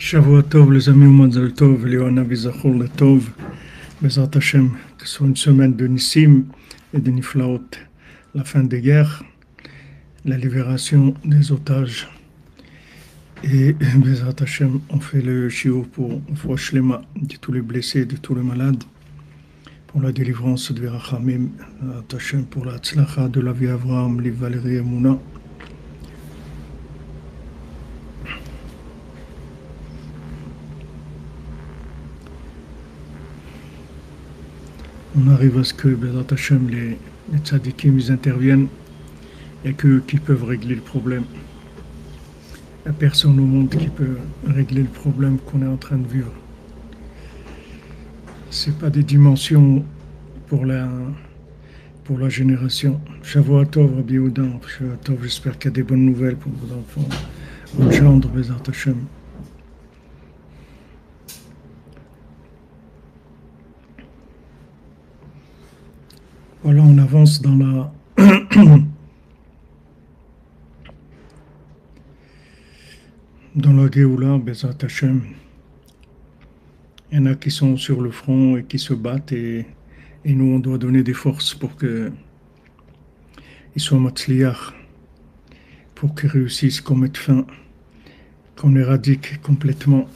Shavua Tov, les amis, Mazal Tov, Léona Bizachor le Tov, Bezrat Hashem, que ce soit une semaine de Nissim et de Niflaot, la fin des guerres, la libération des otages. Et Bezrat Hashem, on fait le shiur pour Fouach Shlema de tous les blessés, de tous les malades, pour la délivrance de Rachamim, Bezrat Hashem, pour la tzlacha de la vie Avraham, les Valérie et Mouna. On arrive à ce que, Bezrat Hashem, les tzadikim, ils interviennent, et qu'eux qui peuvent régler le problème. Il n'y a personne au monde qui peut régler le problème qu'on est en train de vivre. Ce n'est pas des dimensions pour la génération. Shavua Tov, Rabbi Yehuda, Shavua Tov, j'espère qu'il y a des bonnes nouvelles pour vos enfants. Vos gendres, Bezrat Hashem. Voilà, on avance dans la Géoula, Bezrat Hashem. Il y en a qui sont sur le front et qui se battent et nous on doit donner des forces pour qu'ils soient matzliach, pour qu'ils réussissent, qu'on mette fin, qu'on éradique complètement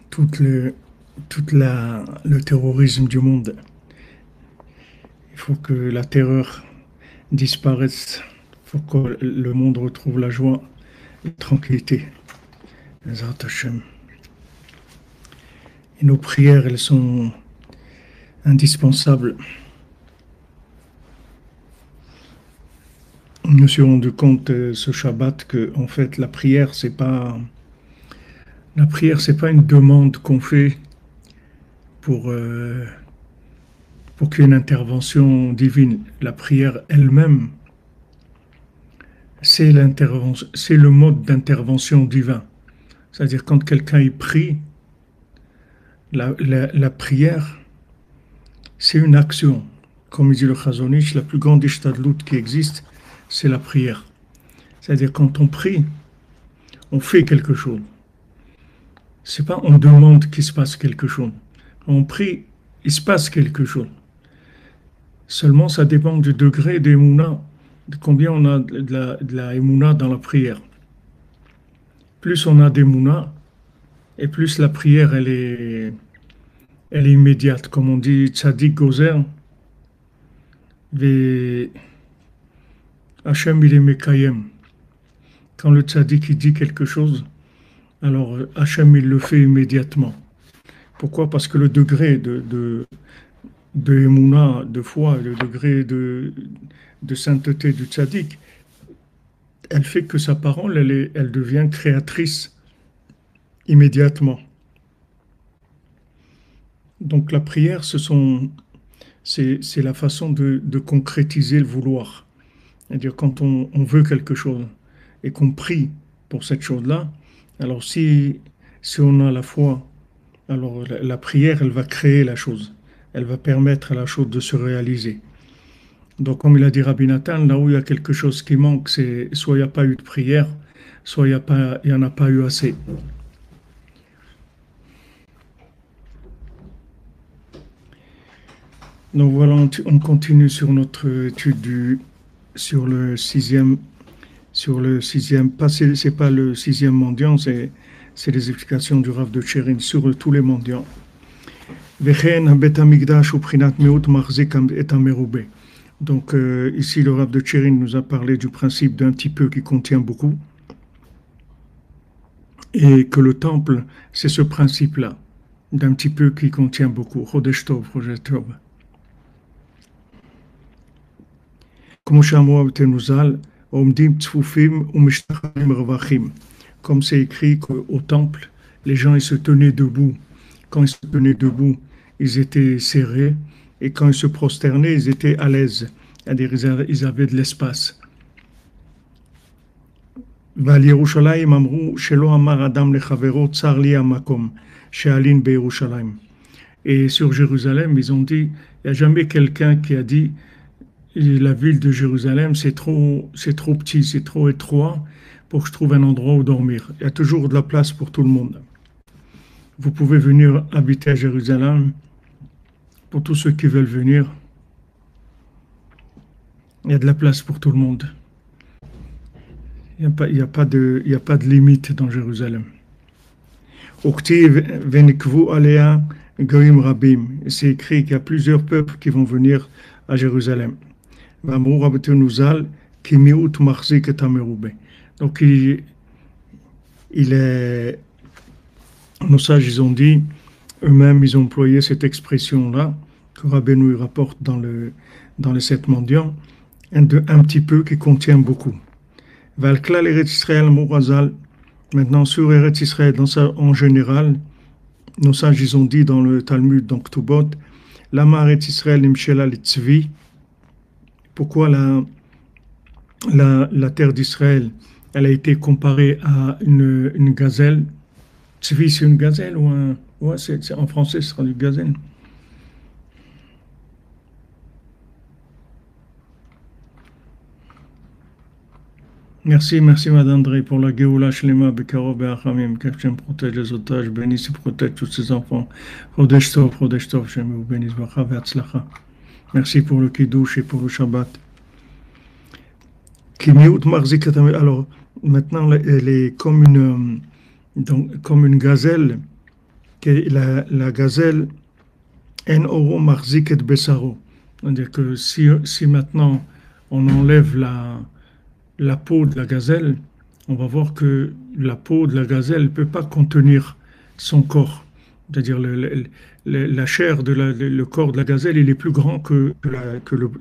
tout le terrorisme du monde. Il faut que la terreur disparaisse, il faut que le monde retrouve la joie et la tranquillité. Bezrat Hashem. Et nos prières, elles sont indispensables. Je me suis rendu compte ce Shabbat que, en fait, la prière, c'est pas une demande qu'on fait pour qu'il y ait une intervention divine. La prière elle-même, c'est le mode d'intervention divin. C'est-à-dire quand quelqu'un y prie, la prière, c'est une action. Comme dit le Chazon Ish, la plus grande ishtadlut qui existe, c'est la prière. C'est-à-dire quand on prie, on fait quelque chose. C'est pas on demande qu'il se passe quelque chose. Quand on prie, il se passe quelque chose. Seulement, ça dépend du degré d'émouna, de combien on a de la émouna dans la prière. Plus on a d'émouna, et plus la prière, elle est immédiate. Comme on dit, tzadik gozer, ve Hachem il est mekayem. Quand le tzadik il dit quelque chose, alors Hachem il le fait immédiatement. Pourquoi? Parce que le degré de émouna, de foi, le degré de sainteté du tzaddik, elle fait que sa parole, elle devient créatrice immédiatement. Donc la prière, c'est la façon de concrétiser le vouloir. C'est-à-dire quand on veut quelque chose et qu'on prie pour cette chose-là, alors si on a la foi, alors la prière, elle va créer la chose. Elle va permettre à la chose de se réaliser. Donc, comme il a dit Rabbi Nathan, là où il y a quelque chose qui manque, c'est soit il n'y a pas eu de prière, soit il n'y en a pas eu assez. Donc voilà, on continue sur notre étude sur le sixième, c'est pas le sixième mendiant, c'est les explications du Rav de Tcherin sur tous les mendiants. Donc ici le Rav de Tcherin nous a parlé du principe d'un petit peu qui contient beaucoup et que le temple c'est ce principe-là d'un petit peu qui contient beaucoup. Chodesh Tov, Chodesh Tov. Comme c'est écrit qu'au temple, les gens ils se tenaient debout. Quand ils se tenaient debout, ils étaient serrés, et quand ils se prosternaient, ils étaient à l'aise. C'est-à-dire ils avaient de l'espace. Et sur Jérusalem, ils ont dit, il n'y a jamais quelqu'un qui a dit, la ville de Jérusalem, c'est trop petit, c'est trop étroit pour que je trouve un endroit où dormir. Il y a toujours de la place pour tout le monde. vous pouvez venir habiter à Jérusalem. Pour tous ceux qui veulent venir, il y a de la place pour tout le monde. Il y a pas de limite dans Jérusalem. C'est écrit qu'il y a plusieurs peuples qui vont venir à Jérusalem. Donc nos sages, ils ont dit, eux-mêmes, ils ont employé cette expression-là, que Rabbeinu rapporte dans les sept mendiants, un petit peu qui contient beaucoup. Valklal Eretz Israël Mourazal, maintenant sur Eretz Israël, en général, nos sages, ils ont dit dans le Talmud, dans Ktubot, Lama Eretz Israël Imshela Litzvi, pourquoi la terre d'Israël, elle a été comparée à une gazelle. Tzvi, c'est une gazelle ou un... Ouais, en français, ce sera du gazelle. Merci Madame André pour la Géoula Shlema Bekaro Be'achamim, qu'Hachem protège les otages, bénisse et protège tous ses enfants. Chodesh Tov, Shem vous bénisse, Bracha ve'atzlacha. Merci pour le Kiddush et pour le Shabbat. Alors, maintenant, elle est comme une gazelle, la gazelle, En Oro Marzik et Besaro. C'est-à-dire que si maintenant on enlève la peau de la gazelle, on va voir que la peau de la gazelle ne peut pas contenir son corps. C'est-à-dire la chair, le corps de la gazelle, il est plus grand que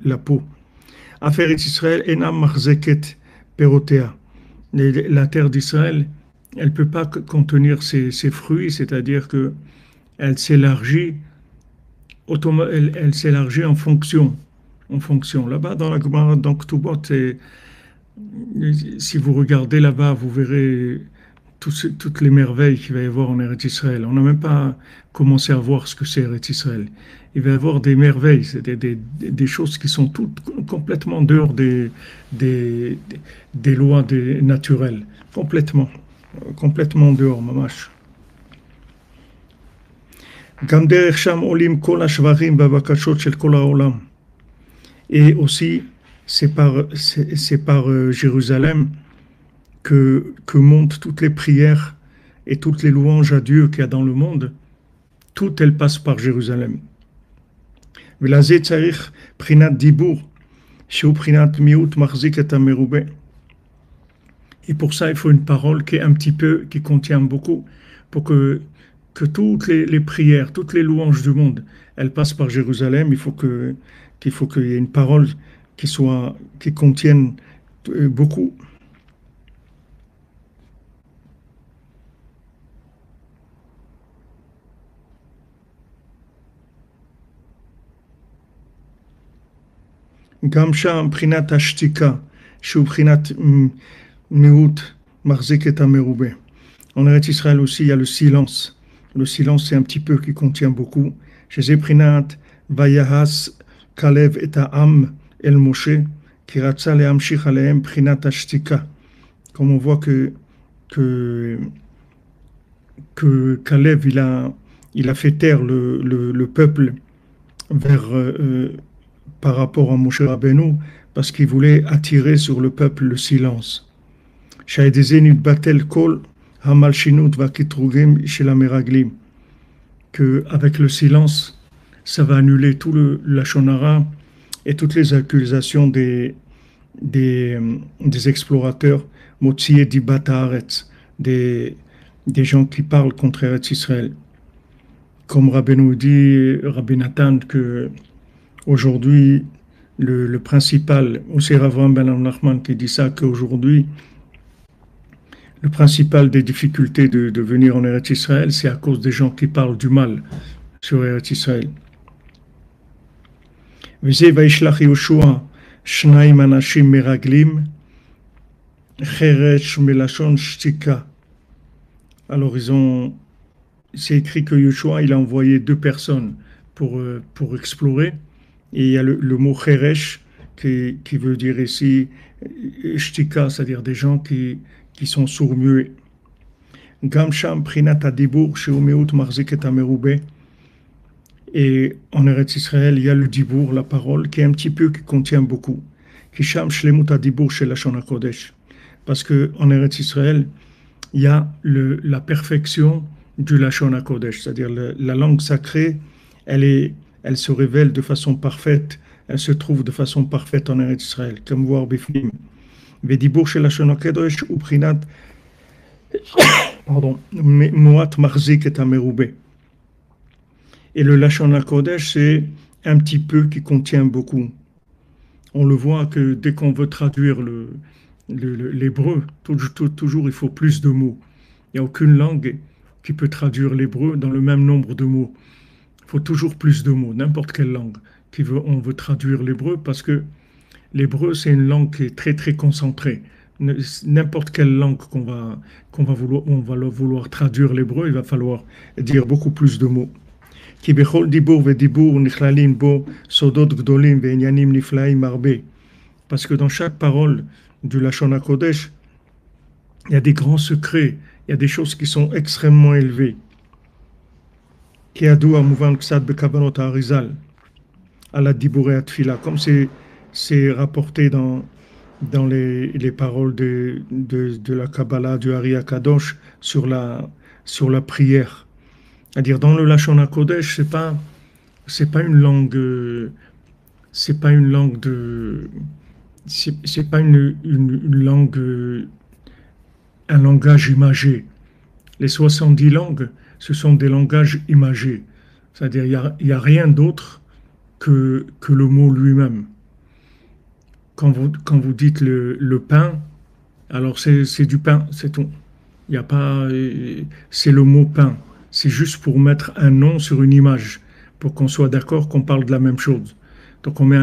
la peau. Affaire Israël, Enam Marzeket Perotea. La terre d'Israël, elle ne peut pas contenir ses fruits, c'est-à-dire qu'elle s'élargit, elle s'élargit en fonction. Là-bas, dans la Gemara, dans Ktubot, si vous regardez là-bas, vous verrez toutes les merveilles qu'il va y avoir en Eretz Israël. On n'a même pas commencé à voir ce que c'est Eretz Israël. Il va y avoir des merveilles, c'est des choses qui sont toutes complètement dehors des lois naturelles. Complètement dehors, mamash. Et aussi, c'est par Jérusalem que montent toutes les prières et toutes les louanges à Dieu qu'il y a dans le monde. Toutes elles passent par Jérusalem. Et pour ça, il faut une parole qui contient beaucoup, pour que toutes les prières, toutes les louanges du monde, elles passent par Jérusalem. Il faut qu'il y ait une parole qui contienne beaucoup. גם שם בחינת השתיקה, שהוא בחינת מיעוט מחזיק את המרובה. En Eretz Israël aussi, il y a le silence. Le silence, c'est un petit peu qui contient beaucoup. Chez Brinat, Vayahas, Kalev et Am El Moshe, qui ratza le amshich aleem Brinat ashtika. Comme on voit que Kalev, il a fait taire le peuple par rapport à Moshe Rabbeinu, parce qu'il voulait attirer sur le peuple le silence. Que avec le silence, ça va annuler tout le lashon hara et toutes les accusations des explorateurs, Motzié Dibat Haaretz, des gens qui parlent contre Eretz Israël. Comme Rabbeinu dit, Rabbi Nathan, que aujourd'hui, le principal, aussi Ravram Ben Nachman qui dit ça, qu'aujourd'hui, le principal des difficultés de venir en Eretz Israël, c'est à cause des gens qui parlent du mal sur Eretz Israël. V'zeh vaishlach Yoshua shnaim anashim meraglim cheresh melashon shtika. Alors c'est écrit que Yoshua, il a envoyé 2 personnes pour explorer. Et il y a le mot cheresh qui veut dire ici shtika, c'est-à-dire des gens qui sont sourds-muets. Gam sham prinat adibur sheu meut marzik et amerube. Et en Eretz Israël, il y a le dibour, la parole, qui est un petit peu, qui contient beaucoup. Qui sham shlemut adibur shel Lashon HaKodesh. Parce qu'en Eretz Israël, il y a la perfection du Lashon HaKodesh, c'est-à-dire la langue sacrée, elle se révèle de façon parfaite, elle se trouve de façon parfaite en Eretz Israël, comme voir Bifnim. Vedibour shel Lashon HaKodesh ou prinat, pardon, moat marzik et amerube. Et le Lashon HaKodesh, c'est un petit peu qui contient beaucoup. On le voit que dès qu'on veut traduire l'hébreu, toujours il faut plus de mots. Il n'y a aucune langue qui peut traduire l'hébreu dans le même nombre de mots. Il faut toujours plus de mots, n'importe quelle langue on veut traduire l'hébreu, parce que l'hébreu, c'est une langue qui est très très concentrée. N'importe quelle langue on va vouloir traduire l'hébreu, il va falloir dire beaucoup plus de mots. כי בכל דיבור ודיבור נכללים בו סודות גדולים ועניינים נפלאים הרבה. Parce que dans chaque parole du Lashon HaKodesh, il y a des grands secrets, il y a des choses qui sont extrêmement élevées. כידוע המובן קצת בכוונות האריז"ל, על הדיבורי התפילה, comme c'est rapporté dans les paroles de la Kabbalah, du Ari HaKadosh, sur la prière. C'est-à-dire dans le Lashon HaKodesh, c'est pas une langue de, c'est pas une langue, un langage imagé. Les 70 langues, ce sont des langages imagés. C'est-à-dire il y a rien d'autre que le mot lui-même. Quand vous dites le pain, alors c'est du pain, c'est tout. Il y a pas, c'est le mot pain. C'est juste pour mettre un nom sur une image, pour qu'on soit d'accord qu'on parle de la même chose. Donc on met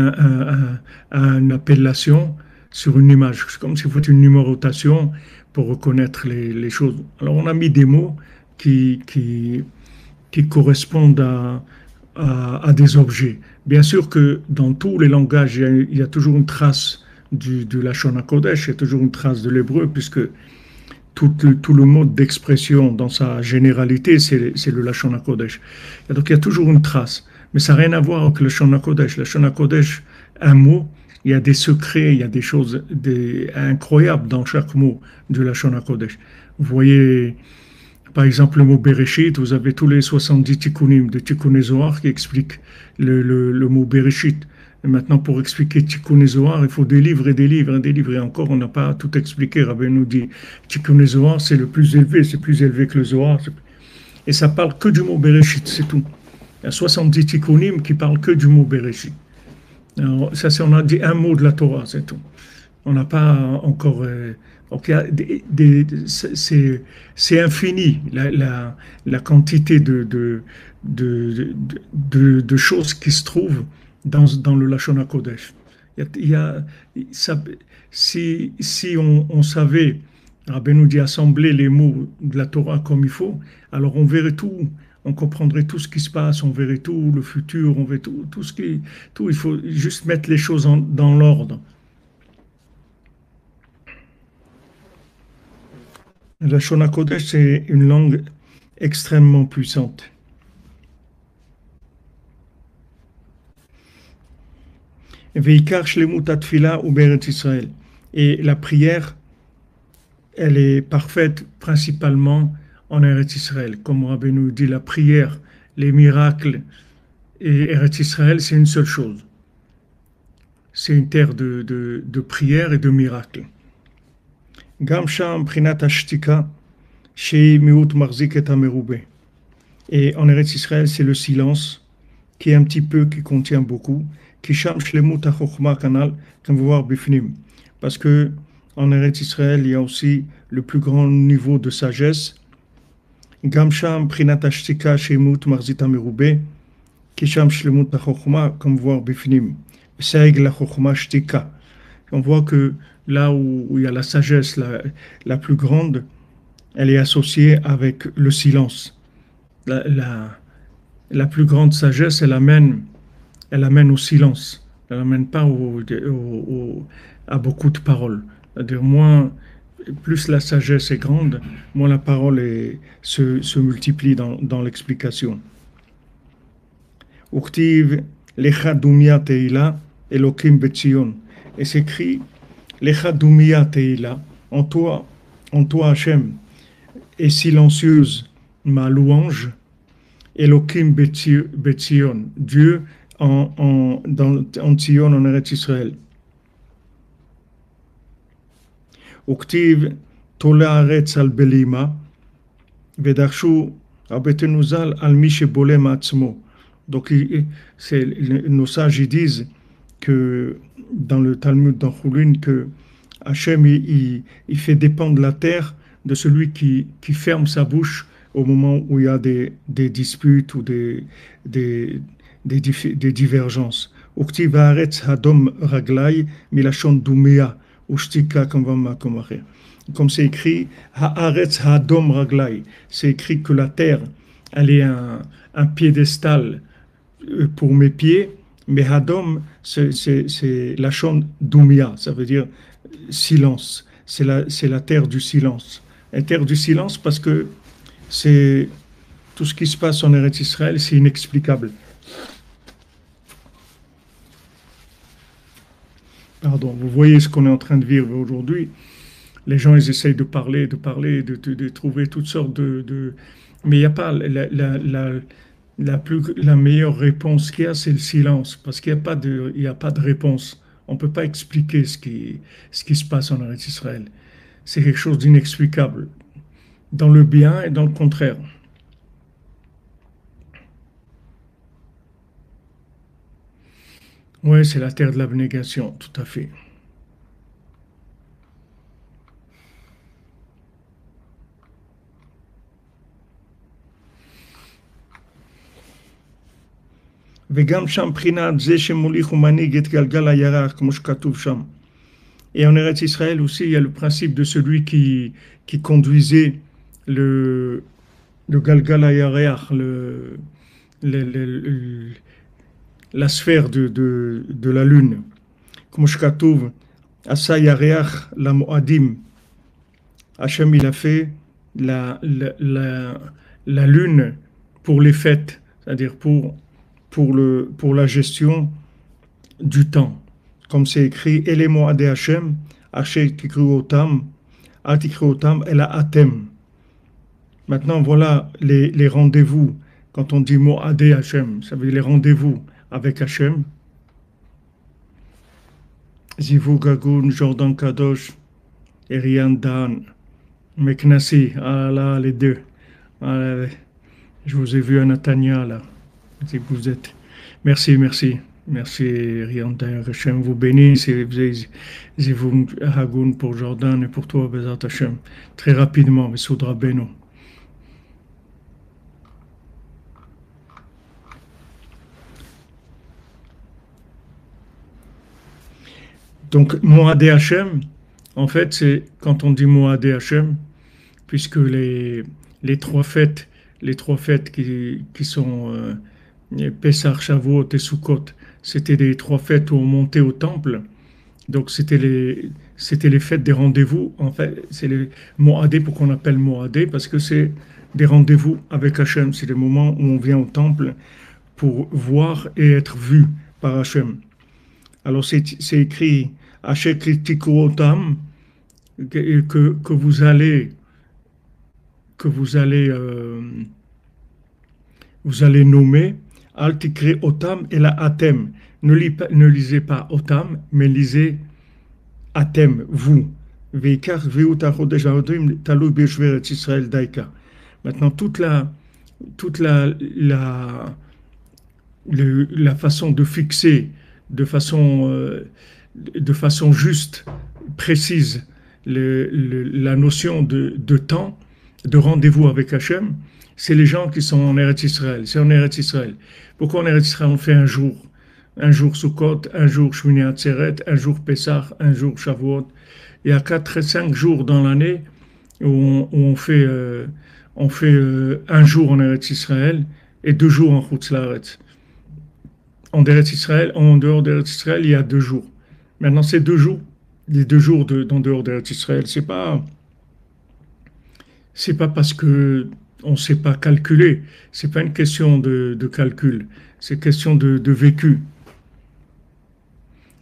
une appellation sur une image. C'est comme si c'était une numérotation pour reconnaître les choses. Alors on a mis des mots qui correspondent à des objets. Bien sûr que dans tous les langages, il y a toujours une trace du Lashon HaKodesh, il y a toujours une trace de l'hébreu, puisque tout le mode d'expression dans sa généralité, c'est le Lashon HaKodesh. Et donc il y a toujours une trace. Mais ça n'a rien à voir avec le Lashon HaKodesh. Le Lashon HaKodesh, un mot, il y a des secrets, il y a des choses incroyables dans chaque mot du Lashon HaKodesh. Vous voyez, par exemple, le mot Bereshit, vous avez tous les 70 tikkunim de Tikkun Zohar qui expliquent le mot Bereshit. Et maintenant, pour expliquer Tikkun Zohar, il faut des livres et des livres et des livres. Et encore, on n'a pas tout expliqué. Rabbi nous dit, Tikkun Zohar, c'est le plus élevé, c'est plus élevé que le Zohar. Et ça parle que du mot Bereshit, c'est tout. Il y a 70 tikkunim qui parlent que du mot Bereshit. Alors, ça, on a dit un mot de la Torah, c'est tout. On n'a pas encore... donc, il y a c'est infini, la quantité de choses qui se trouvent dans le Lashon HaKodesh. Si on savait, Rabbi nous dit, assembler les mots de la Torah comme il faut, alors on verrait tout, on comprendrait tout ce qui se passe, on verrait tout, le futur, on verrait tout il faut juste mettre les choses dans l'ordre. Le Lashon HaKodesh, c'est une langue extrêmement puissante. Veikar shlemut atfila ou beret Israël. Et la prière, elle est parfaite principalement en Eretz Israël. Comme Rabbi nous dit, la prière, les miracles et Eretz Israël, c'est une seule chose. C'est une terre de prière et de miracles. Gam sham prinat ashtika shei meut marzik et amerube. Et en Eretz Israël, c'est le silence qui est un petit peu, qui contient beaucoup. Kisham shlemut ha-chokhma kanal, comme vous voir bifnim. Parce que en Eretz Israël, il y a aussi le plus grand niveau de sagesse. Gam sham prinat ashtika shei meut marzik amerube. Kisham shlemut ha-chokhma, comme voir bifnim. Seig la chokhma shtika. On voit que là où il y a la sagesse la plus grande, elle est associée avec le silence. La plus grande sagesse, elle amène au silence. Elle n'amène pas à beaucoup de paroles. C'est-à-dire, moins plus la sagesse est grande, moins la parole se multiplie dans l'explication. Uktiv lecha dumia teila elokim betzion. Et s'écrit lecha dumia teila. En toi Hachem, est silencieuse ma louange. Elokim betzion. Dieu en Tzion, en Eretz Israël. Uktiv tola haaretz al belima vedarshu rabbeinu zal al mi shebolem atzmo. Donc, nos sages ils disent que dans le Talmud dans Choulin que Hachem il fait dépendre la terre de celui qui ferme sa bouche au moment où il y a des disputes ou des divergences. Uktiv haaretz hadom raglai milashon dumea. Comme c'est écrit, Haaretz Hadom Raglai, c'est écrit que la terre, elle est un piédestal pour mes pieds, mais Hadom, c'est la chante Doumia, ça veut dire silence, c'est la terre du silence. La terre du silence parce que c'est tout ce qui se passe en Eretz Israël, c'est inexplicable. Pardon, vous voyez ce qu'on est en train de vivre aujourd'hui. Les gens, ils essayent de parler, de trouver toutes sortes mais il n'y a pas la meilleure réponse qu'il y a, c'est le silence, parce qu'il n'y a pas de réponse. On ne peut pas expliquer ce qui se passe en Eretz Israël. C'est quelque chose d'inexplicable, dans le bien et dans le contraire. Oui, c'est la terre de l'abnégation, tout à fait. וגם שם בחינת זה שמוליך ומנהיג את גלגל הירח, כמו שכתוב שם. Et en Eretz Israël aussi, il y a le principe de celui qui conduisait le Galgal HaYareach, la sphère de la lune. Comme je katouv, Asa Yareach la Moadim. Hachem, il a fait la lune pour les fêtes, c'est-à-dire pour la gestion du temps. Comme c'est écrit, Ele Moade Hachem, Hachem Tikru Otam, Atikru Otam, Ela Atem. Maintenant, voilà les rendez-vous. Quand on dit Moade Hachem, ça veut dire les rendez-vous avec Hachem. Zivu Gagoun, Jordan Kadosh, Erian Dan, Meknassi, ah là, les deux. Ah, je vous ai vu à Natania, là. Si vous êtes. Merci, merci. Merci, Erian Dan. Hachem vous bénisse. Zivu Hagoun pour Jordan et pour toi, Bezat Hachem. Très rapidement, Vesoudra Beno. Donc, Moadé Hachem, en fait, c'est quand on dit Moadé Hachem, puisque les trois fêtes qui sont Pessah, Shavuot et Sukkot, c'était les trois fêtes où on montait au temple. Donc, c'était les fêtes des rendez-vous. En fait, c'est les Moadé, pourquoi on appelle Moadé, parce que c'est des rendez-vous avec Hachem. C'est des moments où on vient au temple pour voir et être vu par Hachem. Alors c'est écrit Hachem Kritikuotam que vous allez nommer Altikre Otam et la Atem. Ne lisez pas Otam, mais lisez Atem, vous. Maintenant toute la façon de fixer de façon juste, précise, la notion de temps, de rendez-vous avec Hachem, c'est les gens qui sont en Eretz Israël. C'est en Eretz Israël. Pourquoi en Eretz Israël on fait un jour Sukkot, un jour Shmini Atzeret, un jour Pessah, un jour Shavuot. Il y a 4-5 jours dans l'année où on fait un jour en Eretz Israël et 2 jours en Chutz La'aretz. En dehors d'Eretz Israël, il y a 2 jours. Maintenant, ces 2 jours, les 2 jours d'en dehors d'Eretz Israël, c'est pas c'est pas parce que on ne sait pas calculer, c'est pas une question de calcul, c'est une question de vécu.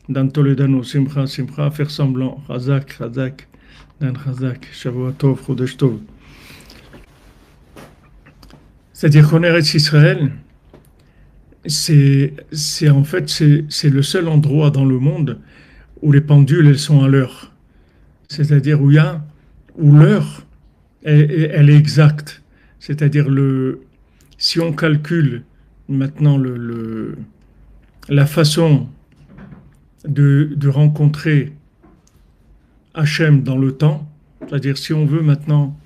Dans Toledano, Simcha, Simcha, faire semblant, Chazak, Chazak, Dan Chazak, Shavuot Tov, Chodesh Tov. C'est-à-dire qu'en Eretz Israël, c'est en fait c'est le seul endroit dans le monde où les pendules elles sont à l'heure. C'est-à-dire où l'heure elle est exacte. C'est-à-dire si on calcule maintenant la façon de rencontrer Hachem dans le temps, c'est-à-dire si on veut maintenant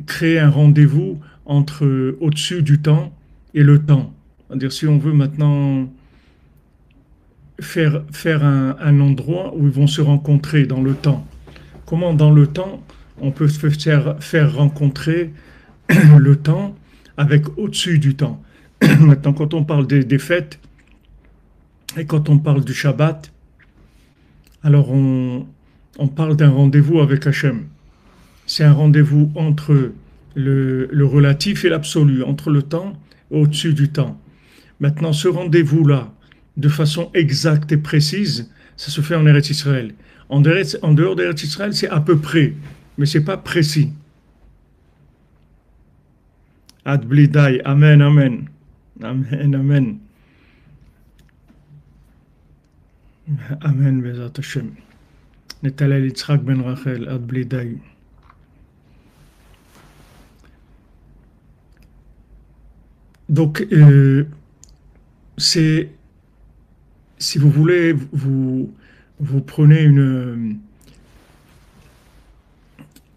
créer un rendez-vous entre au-dessus du temps et le temps, c'est-à-dire si on veut maintenant faire un endroit où ils vont se rencontrer dans le temps. Comment dans le temps on peut faire rencontrer le temps avec au-dessus du temps. Maintenant, quand on parle des fêtes et quand on parle du Shabbat, alors on parle d'un rendez-vous avec Hachem. C'est un rendez-vous entre le relatif et l'absolu, entre le temps et au-dessus du temps. Maintenant, ce rendez-vous-là, de façon exacte et précise, ça se fait en Eretz Israël. En dehors d'Eretz Israël, c'est à peu près, mais c'est pas précis. Ad blidai, amen, amen. Amen, amen. Amen, Bezat Hashem. Netalel Yitzhak ben Rachel, ad blidai. Donc, c'est, si vous voulez, vous prenez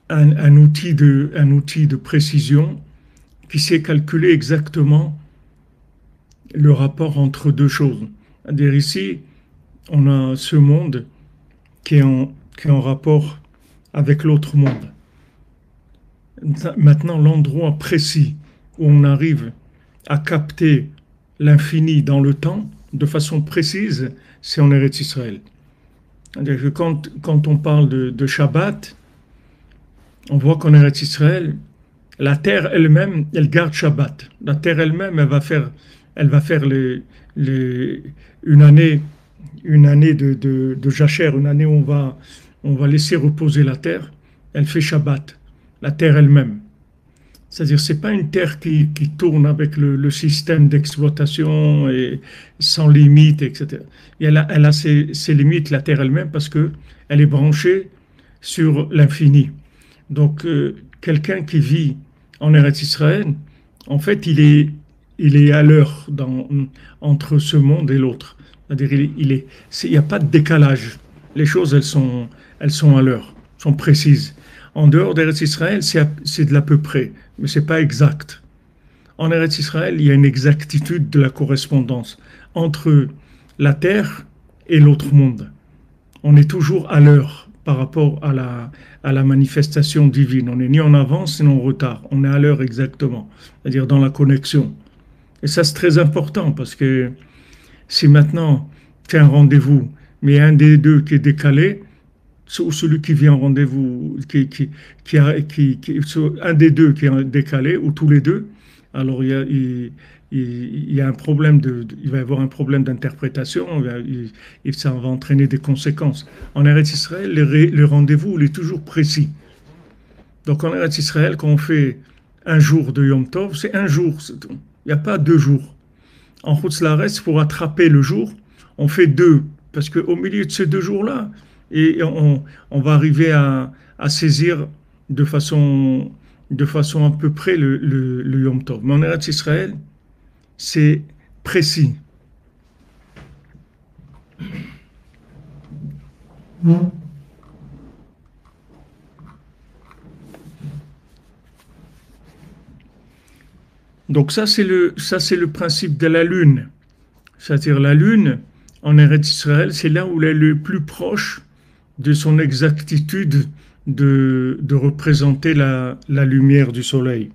un outil de précision qui sait calculer exactement le rapport entre deux choses. C'est-à-dire ici, on a ce monde qui est en rapport avec l'autre monde. Maintenant, l'endroit précis où on arrive à capter l'infini dans le temps de façon précise, c'est en Eretz Israël. C'est-à-dire que quand on parle de Shabbat, on voit qu'en Eretz Israël, la terre elle-même, elle garde Shabbat. La terre elle-même, elle va faire une année de jachère, une année où on va laisser reposer la terre. Elle fait Shabbat, la terre elle-même. C'est-à-dire, c'est pas une terre qui tourne avec le système d'exploitation et sans limite, etc. Et elle a ses limites, la terre elle-même, parce que elle est branchée sur l'infini. Donc, quelqu'un qui vit en Eretz Israël, en fait, il est à l'heure entre ce monde et l'autre. C'est-à-dire, il n'y a pas de décalage. Les choses, elles sont à l'heure, sont précises. En dehors d'Eretz Israël, c'est de l'à peu près, mais c'est pas exact. En Eretz Israël, il y a une exactitude de la correspondance entre la terre et l'autre monde. On est toujours à l'heure par rapport à la manifestation divine. On n'est ni en avance ni en retard. On est à l'heure exactement, c'est-à-dire dans la connexion. Et ça, c'est très important parce que si maintenant tu as un rendez-vous, mais un des deux qui est décalé, ou celui qui vient en rendez-vous, un des deux qui est décalé, ou tous les deux, alors il y a un problème il va y avoir un problème d'interprétation, ça va entraîner des conséquences. En Eretz Israël, le rendez-vous, il est toujours précis. Donc en Eretz Israël, quand on fait un jour de Yom Tov, c'est un jour, c'est tout. Il n'y a pas 2 jours. En Chutz La'aretz, pour attraper le jour, on fait 2, parce qu'au milieu de ces 2 jours-là, et on va arriver à saisir de façon à peu près le Yom Tov. Mais en Eretz Israël, c'est précis. Donc ça c'est le principe de la lune. C'est-à-dire la lune, en Eretz Israël, c'est là où elle est le plus proche de son exactitude de représenter la lumière du soleil.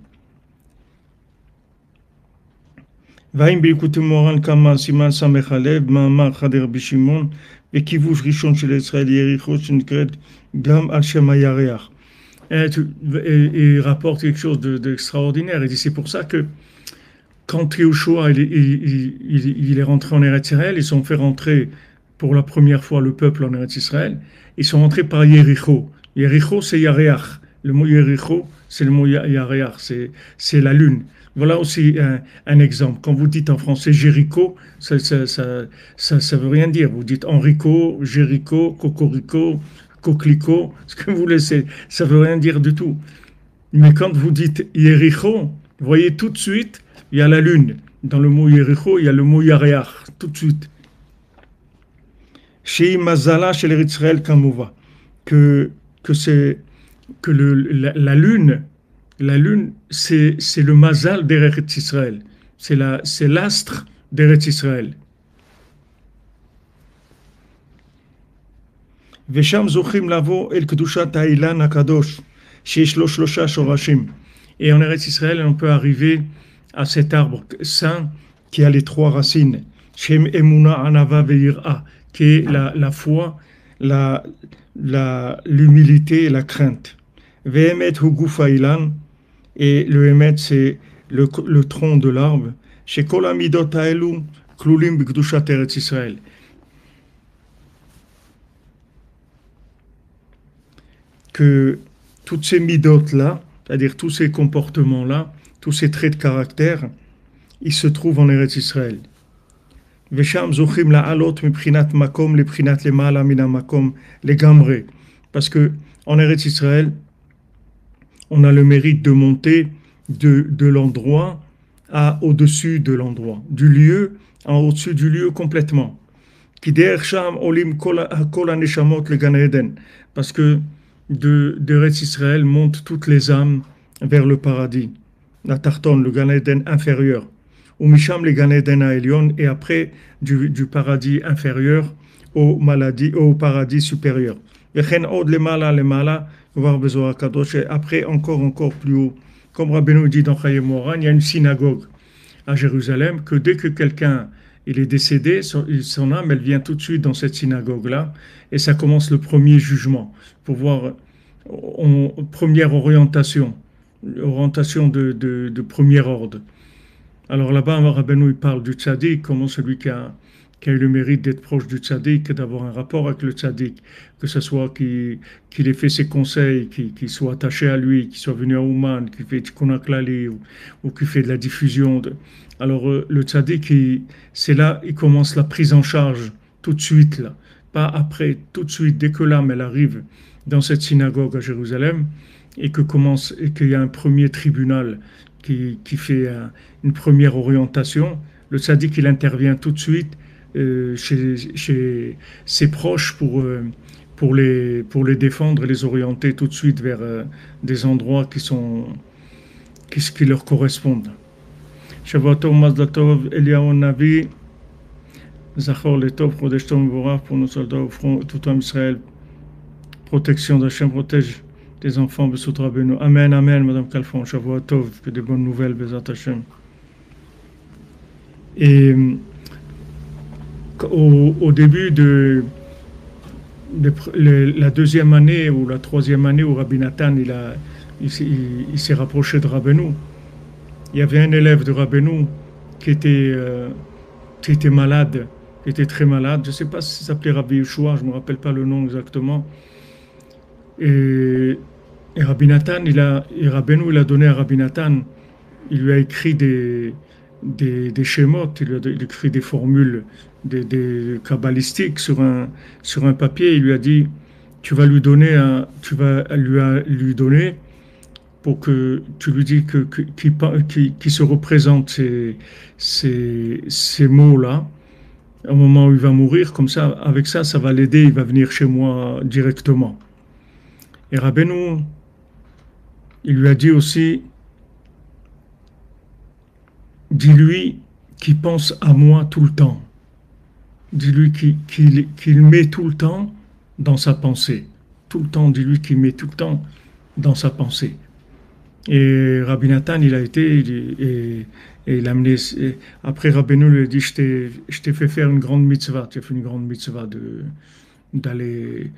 Vaim beikutim moran kama siman samech alev ma'amar chader bishimon וכיבוש ראשון של ישראל יריחו שנקראת גם על שם הירח. Et il rapporte quelque chose d'extraordinaire. Il dit, c'est pour ça que quand Yahushua il est rentré en Eretz Israël, ils ont fait rentrer pour la première fois le peuple en Eretz Israël. Ils sont rentrés par Yericho. Yericho, c'est Yareach. Le mot Yericho, c'est le mot Yareach, c'est la lune. Voilà aussi un exemple. Quand vous dites en français Jéricho, ça veut rien dire. Vous dites Enrico, Jéricho, Cocorico, Coquelicot, ce que vous voulez, ça veut rien dire du tout. Mais quand vous dites Yericho, vous voyez tout de suite, il y a la lune. Dans le mot Yericho, il y a le mot Yareach, tout de suite. Chez Mazala, chez l'Eretz Israël, Kamova, que la lune, c'est le mazal d'Eretz Israël. C'est l'astre d'Eretz Israël. Vesham zochim lavo el kedushat ha'ilan hakadosh, sheyesh lo shlosha shorashim. Et en Eretz Israël, on peut arriver à cet arbre saint qui a les trois racines. Shem emuna anava ve'ira, qui est la foi, l'humilité et la crainte. Ve'emet hu gufa ilan, et le emet c'est le tronc de l'arbre. Shekol amidot ha'elu klulim b'kedushat Eretz Israël. Que toutes ces midotes-là, c'est-à-dire tous ces comportements-là, tous ces traits de caractère, ils se trouvent en Eretz Israël. Vesham zochim la'alot miprinat makom leprinat lemala mina makom legamre. Parce que en Eretz Israël, on a le mérite de monter de l'endroit au-dessus de l'endroit, du lieu au-dessus du lieu complètement. Kider sham olim kol haneshamot le Gan Eden. Parce que d'Eretz Israël montent toutes les âmes vers le paradis, la Tarton, le Gan Eden inférieur, ou Misham le Gan Eden Aelion, et après du paradis inférieur au paradis supérieur. Vechen od lemala, voir Bezoar Kadosh, et après encore plus haut. Comme Rabbeinu dit dans Chayei Moharan, il y a une synagogue à Jérusalem que dès que quelqu'un il est décédé, son âme, elle vient tout de suite dans cette synagogue-là, et ça commence le premier jugement, pour voir première orientation de premier ordre. Alors là-bas, Rabbeinu, il parle du tzaddik, comment celui qui a eu le mérite d'être proche du tzaddik, d'avoir un rapport avec le tzaddik, que ce soit qu'il ait fait ses conseils, qu'il soit attaché à lui, qu'il soit venu à Ouman, qu'il fait Tikkun HaKlali, ou qu'il fait de la diffusion. Alors le tzaddik, c'est là, il commence la prise en charge, tout de suite, là. Pas après, tout de suite, dès que l'âme, elle arrive dans cette synagogue à Jérusalem, et qu'il y a un premier tribunal qui fait une première orientation, le tzaddik, il intervient tout de suite chez ses proches pour les défendre et les orienter tout de suite vers des endroits qui leur correspondent. Shavua Tov, Mazal Tov, Eliyahu Navi, Zachor Letov, Chodesh Tov Mevorach pour nos soldats au front, tout en Israël. Protection d'Hachem, protège des enfants, Bessout Rabbeinu. Amen, amen, Madame Kalfon, Shavua Tov, que des bonnes nouvelles, Bezat Hachem. Et au début de la deuxième année ou la troisième année où Rabbi Nathan il s'est rapproché de Rabbeinu, il y avait un élève de Rabbeinu qui était malade, qui était très malade. Je ne sais pas si ça s'appelait Rabbi Yeshua, je ne me rappelle pas le nom exactement. Et Rabbi Nathan, Rabbeinu, il a donné à Rabbi Nathan, il lui a écrit des schémotes, il a écrit des formules des kabbalistiques sur un papier. Il lui a dit, tu vas lui donner pour que tu lui dis qui se représente ces mots-là au moment où il va mourir. Comme ça, avec ça va l'aider, il va venir chez moi directement. Et Rabbeinu, il lui a dit aussi, dis-lui qu'il pense à moi tout le temps. Dis-lui qu'il met tout le temps dans sa pensée. Tout le temps, dis-lui qu'il met tout le temps dans sa pensée. Et Rabbi Nathan, il a été, et il a amené, après Rabbeinu lui a dit, je t'ai fait faire une grande mitzvah, tu as fait une grande mitzvah d'aller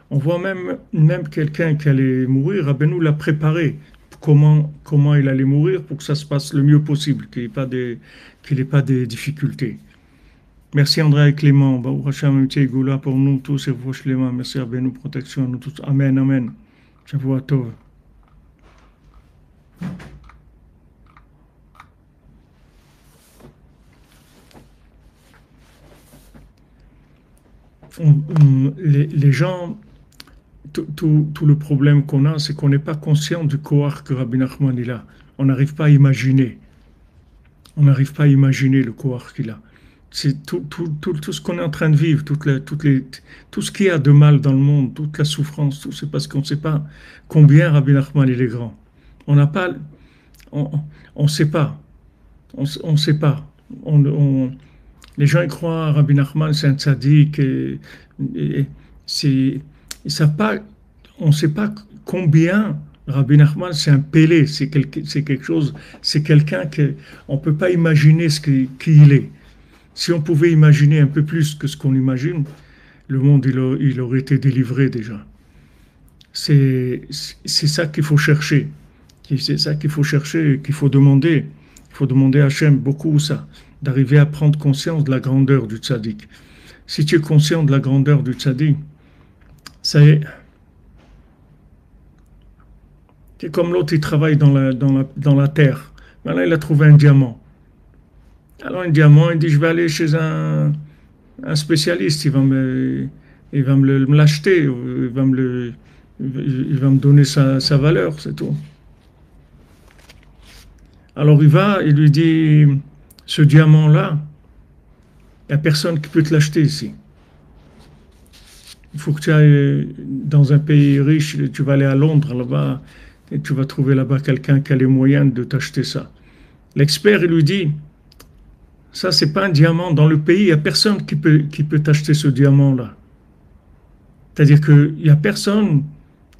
On voit même quelqu'un qui allait mourir, Rabbeinu l'a préparé. Comment il allait mourir pour que ça se passe le mieux possible, qu'il n'ait pas des difficultés. Merci André et Clément. Baruch Hashem, Goula pour nous tous et vos Shlema. Merci Rabbeinu, protection à nous tous. Amen, amen. Shavua Tov. Les gens, tout le problème qu'on a, c'est qu'on n'est pas conscient du koach que Rabbi Nachman il a. On n'arrive pas à imaginer. On n'arrive pas à imaginer le koach qu'il a. C'est tout ce qu'on est en train de vivre, tout ce qu'il y a de mal dans le monde, toute la souffrance, tout, c'est parce qu'on ne sait pas combien Rabbi Nachman il est grand. On n'a pas, on sait pas, on sait pas. Les gens ils croient Rabbi Nachman c'est un tzaddik et ils savent pas, on ne sait pas combien Rabbi Nachman c'est un pélé, c'est quelque chose, c'est quelqu'un qu'on ne peut pas imaginer qui il est. Si on pouvait imaginer un peu plus que ce qu'on imagine, le monde il aurait été délivré déjà. C'est ça qu'il faut chercher. C'est ça qu'il faut chercher, qu'il faut demander. Il faut demander à Hachem beaucoup ça, d'arriver à prendre conscience de la grandeur du tzaddik. Si tu es conscient de la grandeur du tzaddik, ça y est. C'est comme l'autre, il travaille dans la terre. Maintenant, il a trouvé un diamant. Alors, un diamant, il dit, je vais aller chez un spécialiste, il va me l'acheter, il va me donner sa valeur, c'est tout. Alors, il va, il lui dit, ce diamant-là, il n'y a personne qui peut te l'acheter ici. Il faut que tu ailles dans un pays riche, tu vas aller à Londres, là-bas, et tu vas trouver là-bas quelqu'un qui a les moyens de t'acheter ça. L'expert, il lui dit, ça, c'est pas un diamant. Dans le pays, il n'y a personne qui peut t'acheter ce diamant-là. C'est-à-dire qu'il n'y a personne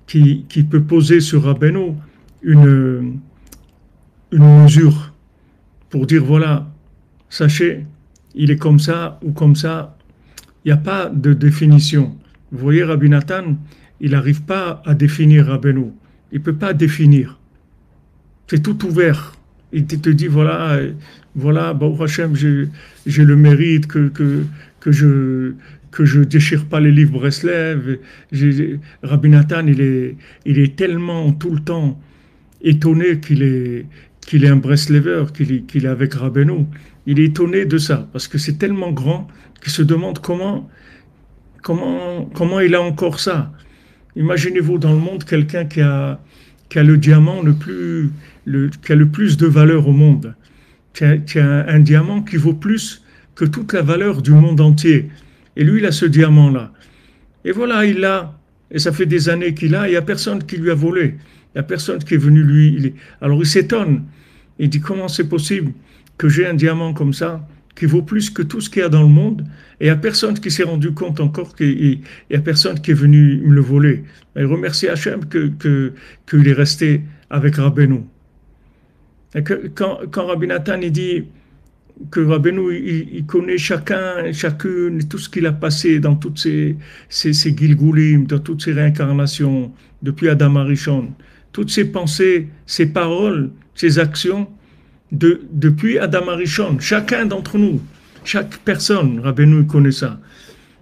qui peut poser sur Rabbeinu une mesure pour dire, voilà, sachez, il est comme ça ou comme ça. Il n'y a pas de définition. Vous voyez, Rabbi Nathan, il n'arrive pas à définir Rabbeinu. Il ne peut pas définir. C'est tout ouvert. Il te dit, voilà, Baruch Hashem, j'ai le mérite que je déchire pas les livres Breslev. Rabbi Nathan, il est tellement tout le temps étonné qu'il est un Breslever, qu'il est avec Rabbeinu. Il est étonné de ça, parce que c'est tellement grand qu'il se demande comment il a encore ça. Imaginez-vous dans le monde quelqu'un qui a le diamant qui a le plus de valeur au monde. Qui a un diamant qui vaut plus que toute la valeur du monde entier. Et lui, il a ce diamant-là. Et voilà, il l'a. Et ça fait des années qu'il a. Il n'y a personne qui lui a volé. Il n'y a personne qui est venu lui. Alors il s'étonne. Il dit, comment c'est possible que j'ai un diamant comme ça qui vaut plus que tout ce qu'il y a dans le monde, et il n'y a personne qui s'est rendu compte encore qu'il n'y a personne qui est venu me le voler. Il remercie Hachem qu'il est resté avec Rabbeinu. Et quand Rabbi Nathan il dit que Rabbeinu il connaît chacune, tout ce qu'il a passé dans toutes ces Gilgulim, dans toutes ces réincarnations, depuis Adam Arishon, toutes ses pensées, ses paroles, ses actions, depuis Adam Arishon, chacun d'entre nous, chaque personne, Rabbeinu connaît ça.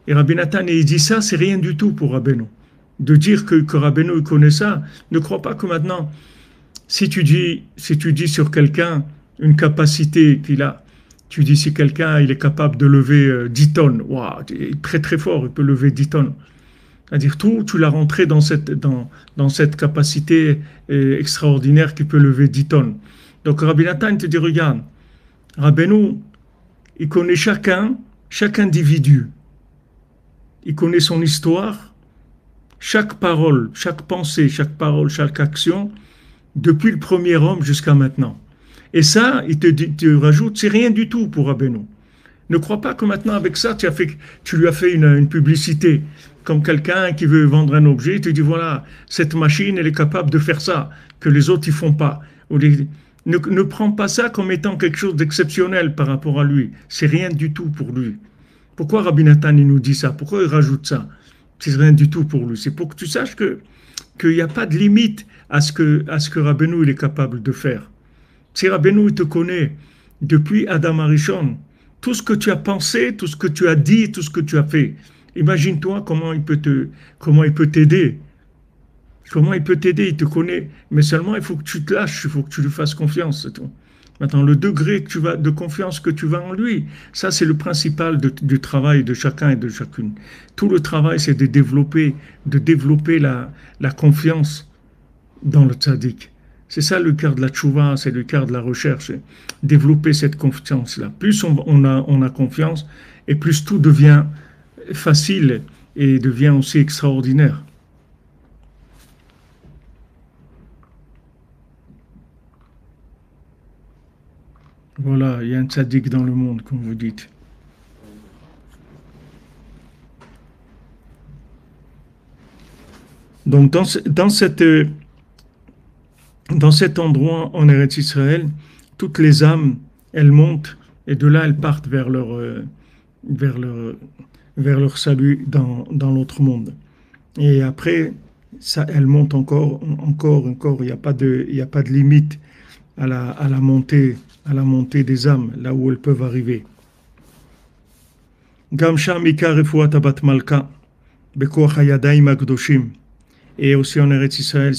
Et Rabbi Nathan, il dit ça, c'est rien du tout pour Rabbeinu. De dire que Rabbeinu connaît ça, ne crois pas que maintenant, si tu dis sur quelqu'un une capacité qu'il a, tu dis si quelqu'un il est capable de lever 10 tonnes, waouh, très très fort, il peut lever 10 tonnes. C'est-à-dire tu l'as rentré dans cette capacité extraordinaire qui peut lever 10 tonnes. Donc Rabbi Nathan te dit, regarde, Rabbeinu, il connaît chaque individu. Il connaît son histoire, chaque parole, chaque pensée, chaque parole, chaque action, depuis le premier homme jusqu'à maintenant. Et ça, il te rajoute, c'est rien du tout pour Rabbeinu. Ne crois pas que maintenant, avec ça, tu lui as fait une publicité. Comme quelqu'un qui veut vendre un objet, il te dit, voilà, cette machine, elle est capable de faire ça, que les autres, ils font pas. Ne prends pas ça comme étant quelque chose d'exceptionnel par rapport à lui. C'est rien du tout pour lui. Pourquoi Rabbi Nathan il nous dit ça? Pourquoi il rajoute ça? C'est rien du tout pour lui. C'est pour que tu saches qu'il n'y a pas de limite à ce que Rabbeinu il est capable de faire. Si Rabbeinu il te connaît depuis Adam Arishon, tout ce que tu as pensé, tout ce que tu as dit, tout ce que tu as fait, imagine-toi comment il peut t'aider. Comment il peut t'aider, il te connaît, mais seulement il faut que tu te lâches, il faut que tu lui fasses confiance, c'est tout. Maintenant, le degré de confiance que tu vas en lui, ça c'est le principal du travail de chacun et de chacune. Tout le travail, c'est de développer la confiance dans le tzaddik. C'est ça le cœur de la tchouva, c'est le cœur de la recherche. Développer cette confiance-là. Plus on a confiance, et plus tout devient facile et devient aussi extraordinaire. Voilà, il y a un tzaddik dans le monde, comme vous dites. Donc, dans cet endroit en Eretz Israël, toutes les âmes, elles montent, et de là, elles partent vers leur salut dans l'autre monde. Et après, ça, elles montent encore. Il n'y a pas de limite à la montée des âmes, là où elles peuvent arriver. Gam sham ikar refuat abat malka bekoach hayadayim hakdoshim. Et aussi en Eretz Israël,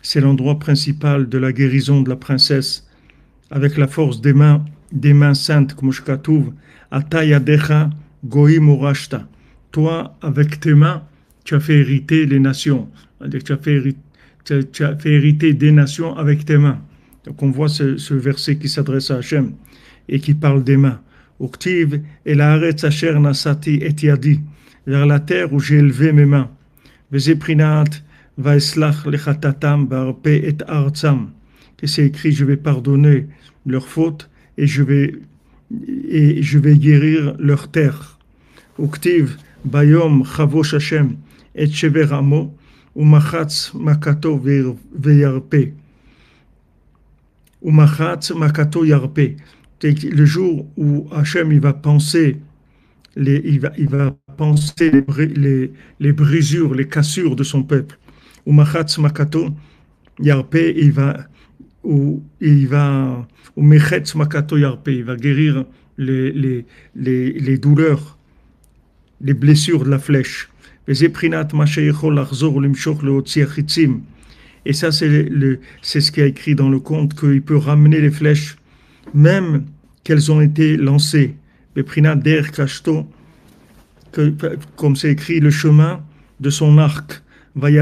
c'est l'endroit principal de la guérison de la princesse, avec la force des mains saintes, comme Shkatouv, ata yadecha goim urashta. Toi, avec tes mains, tu as fait hériter les nations. Tu as fait hériter des nations avec tes mains. Donc on voit ce verset qui s'adresse à Hachem et qui parle des mains. Uktiv el haaretz asher nasati et yadi, vers la terre où j'ai élevé mes mains. Vezeprinat vaeslach lechatatam barpe et artsam. Et c'est écrit, je vais pardonner leurs fautes et je vais guérir leur terre. Uktiv bayom chavosh Hashem et shever amo umachatz makato veyarpe. Umachatz makato yarpe. Le jour où Hachem il va penser les brisures, les cassures de son peuple. Umachatz makato yarpe, il va guérir les douleurs, les blessures de la flèche. Et ça, c'est ce qui est écrit dans le conte, qu'il peut ramener les flèches, même qu'elles ont été lancées. Comme c'est écrit, le chemin de son arc. Et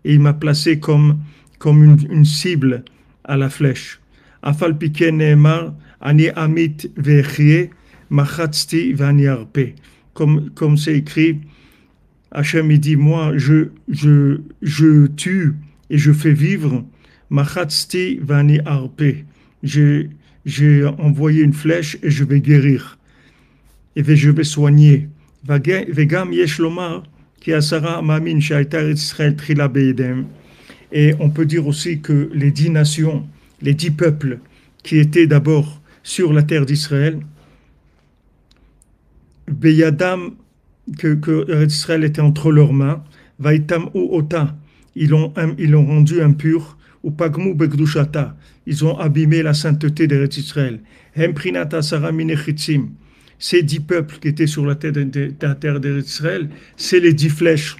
il m'a placé comme une cible à la flèche. Comme c'est écrit, Hachem il dit, moi je tue et je fais vivre. Machatzti vani arpe. J'ai envoyé une flèche et je vais guérir. Et je vais soigner. Vegam yesh lomar ki asara mamin sha'ayta Israël trila be'edem. Et on peut dire aussi que les 10 nations, les 10 peuples qui étaient d'abord sur la terre d'Israël, Beyadam, que Israël était entre leurs mains, Vaitam ou Ota, ils l'ont rendu impur, ou Pagmu Begdushata, ils ont abîmé la sainteté d'Eretz Israël. Hemprinata Sara Minechitzim, ces 10 peuples qui étaient sur la terre d'Eretz Israël, c'est les 10 flèches,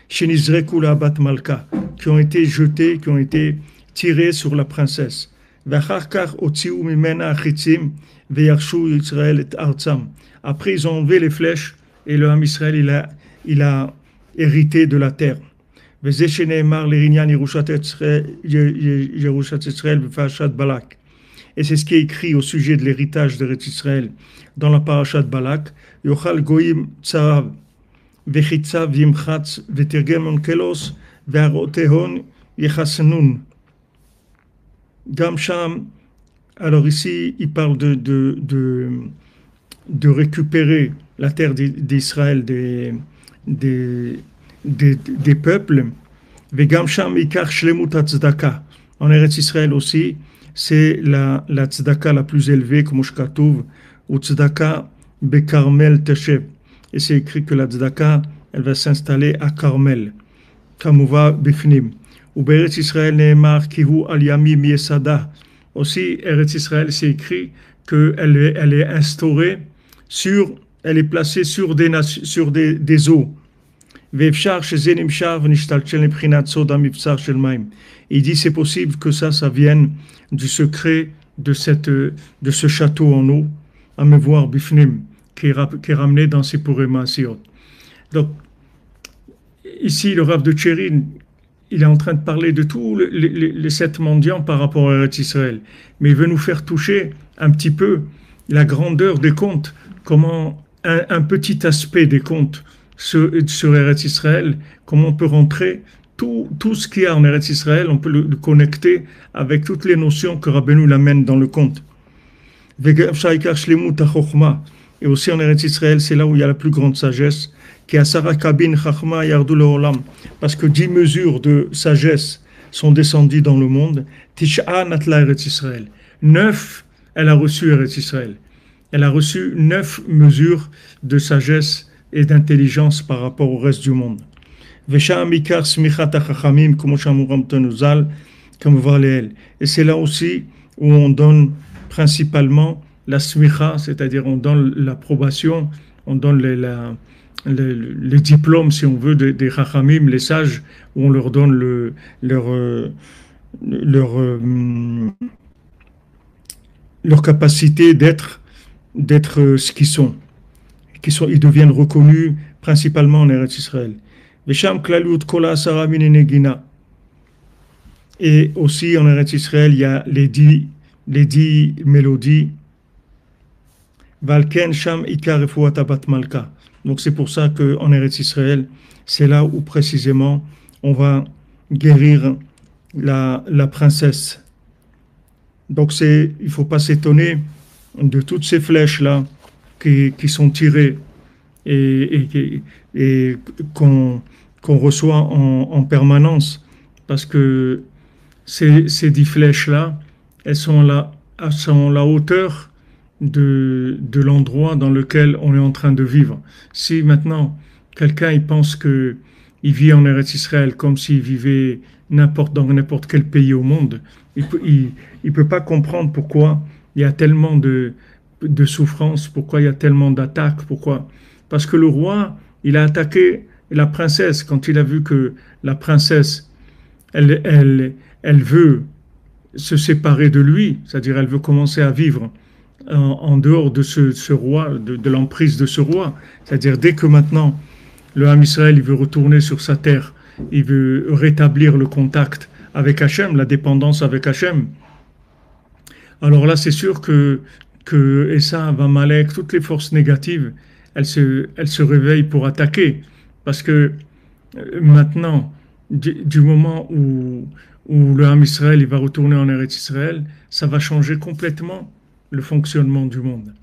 Shenizreku la Bat Malka, qui ont été jetées, qui ont été tirées sur la princesse. Vacharkar Otziu Mimena Achitzim, Veyarshu Israël et Artsam. Après, ils ont enlevé les flèches et le Ham Israël, il a hérité de la terre. Et c'est ce qui est écrit au sujet de l'héritage d'Eretz Israël dans la parashat Balak. Yochal goyim tsarav vechitzav yimchatz vetergem onkelos ve'arotehon yechasnun. Gam sham. Alors ici, il parle de récupérer la terre d'Israël des peuples. Vegam sham ikar shlemut tzedaka. En Eretz Israël aussi, c'est la tzedaka la plus élevée, comme Shkatouv, ou tzedaka bekarmel teshev. et c'est écrit que la tzedaka, elle va s'installer à Carmel. Kamouva Bifnim. Ou Eretz Israël Nehemar Kihu Al Yamim Yesada. Aussi, Eretz Israël, c'est écrit qu'elle est instaurée elle est placée sur des eaux. Il dit c'est possible que ça vienne du secret de ce château en eau, à me voir Bifnim, qui est ramené dans ses Purim Asiot. Donc, ici, le Rav de Tchérin, il est en train de parler de tous les 7 mendiants par rapport à Eretz Israël. Mais il veut nous faire toucher un petit peu la grandeur des contes, comment un petit aspect des contes sur Eretz Israël, comment on peut rentrer tout ce qu'il y a en Eretz Israël, on peut le connecter avec toutes les notions que Rabbeinu l'amène dans le conte. Et aussi en Eretz Israël, c'est là où il y a la plus grande sagesse, parce que 10 mesures de sagesse sont descendues dans le monde. Tisha natla Eretz Israël. 9, elle a reçu Eretz Israël. Elle a reçu 9 mesures de sagesse et d'intelligence par rapport au reste du monde. Et c'est là aussi où on donne principalement la smicha, c'est-à-dire on donne l'approbation, on donne les diplômes, si on veut, des chachamim, les sages, où on leur donne leur capacité d'être ce qu'ils sont. Ils deviennent reconnus principalement en Eretz Israël. Et aussi en Eretz Israël, il y a les 10 mélodies. Valken Sham Ikar Refuat Bat Malka. Donc c'est pour ça qu'en Eretz Israël, c'est là où précisément on va guérir la princesse. Donc il ne faut pas s'étonner de toutes ces flèches-là qui sont tirées et qu'on reçoit en permanence. Parce que ces 10 flèches-là, elles sont la hauteur de l'endroit dans lequel on est en train de vivre. Si maintenant, quelqu'un il pense qu'il vit en Eretz Israël comme s'il vivait dans n'importe quel pays au monde, il peut pas comprendre pourquoi il y a tellement de souffrance, pourquoi il y a tellement d'attaques, pourquoi. Parce que le roi, il a attaqué la princesse quand il a vu que la princesse, elle veut se séparer de lui, c'est-à-dire elle veut commencer à vivre en dehors de ce roi, de l'emprise de ce roi. C'est-à-dire dès que maintenant le Ham Israël il veut retourner sur sa terre, il veut rétablir le contact avec Hachem, la dépendance avec Hachem. Alors là, c'est sûr que Esav, Amalek, toutes les forces négatives, elles se réveillent pour attaquer. Parce que maintenant, du moment où le Ham Israël il va retourner en Eretz Israël, ça va changer complètement le fonctionnement du monde.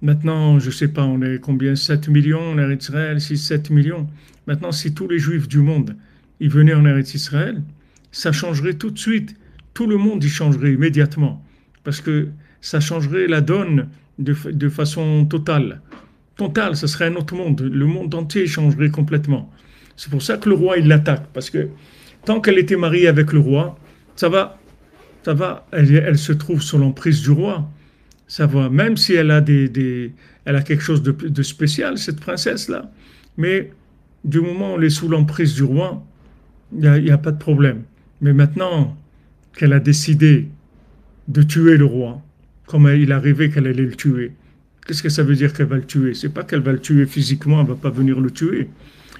Maintenant, je ne sais pas, on est combien? 7 millions en Eretz Israël, 6-7 millions. Maintenant, si tous les Juifs du monde ils venaient en Eretz Israël, ça changerait tout de suite. Tout le monde y changerait immédiatement. Parce que ça changerait la donne de façon totale. Totale, ça serait un autre monde. Le monde entier changerait complètement. C'est pour ça que le roi, il l'attaque. Parce que tant qu'elle était mariée avec le roi, ça va, elle se trouve sous l'emprise du roi. Ça va, même si elle a elle a quelque chose de spécial, cette princesse-là. Mais du moment où elle est sous l'emprise du roi, il n'y a pas de problème. Mais maintenant qu'elle a décidé de tuer le roi, comme il arrivait qu'elle allait le tuer, qu'est-ce que ça veut dire qu'elle va le tuer? C'est pas qu'elle va le tuer physiquement, elle va pas venir le tuer.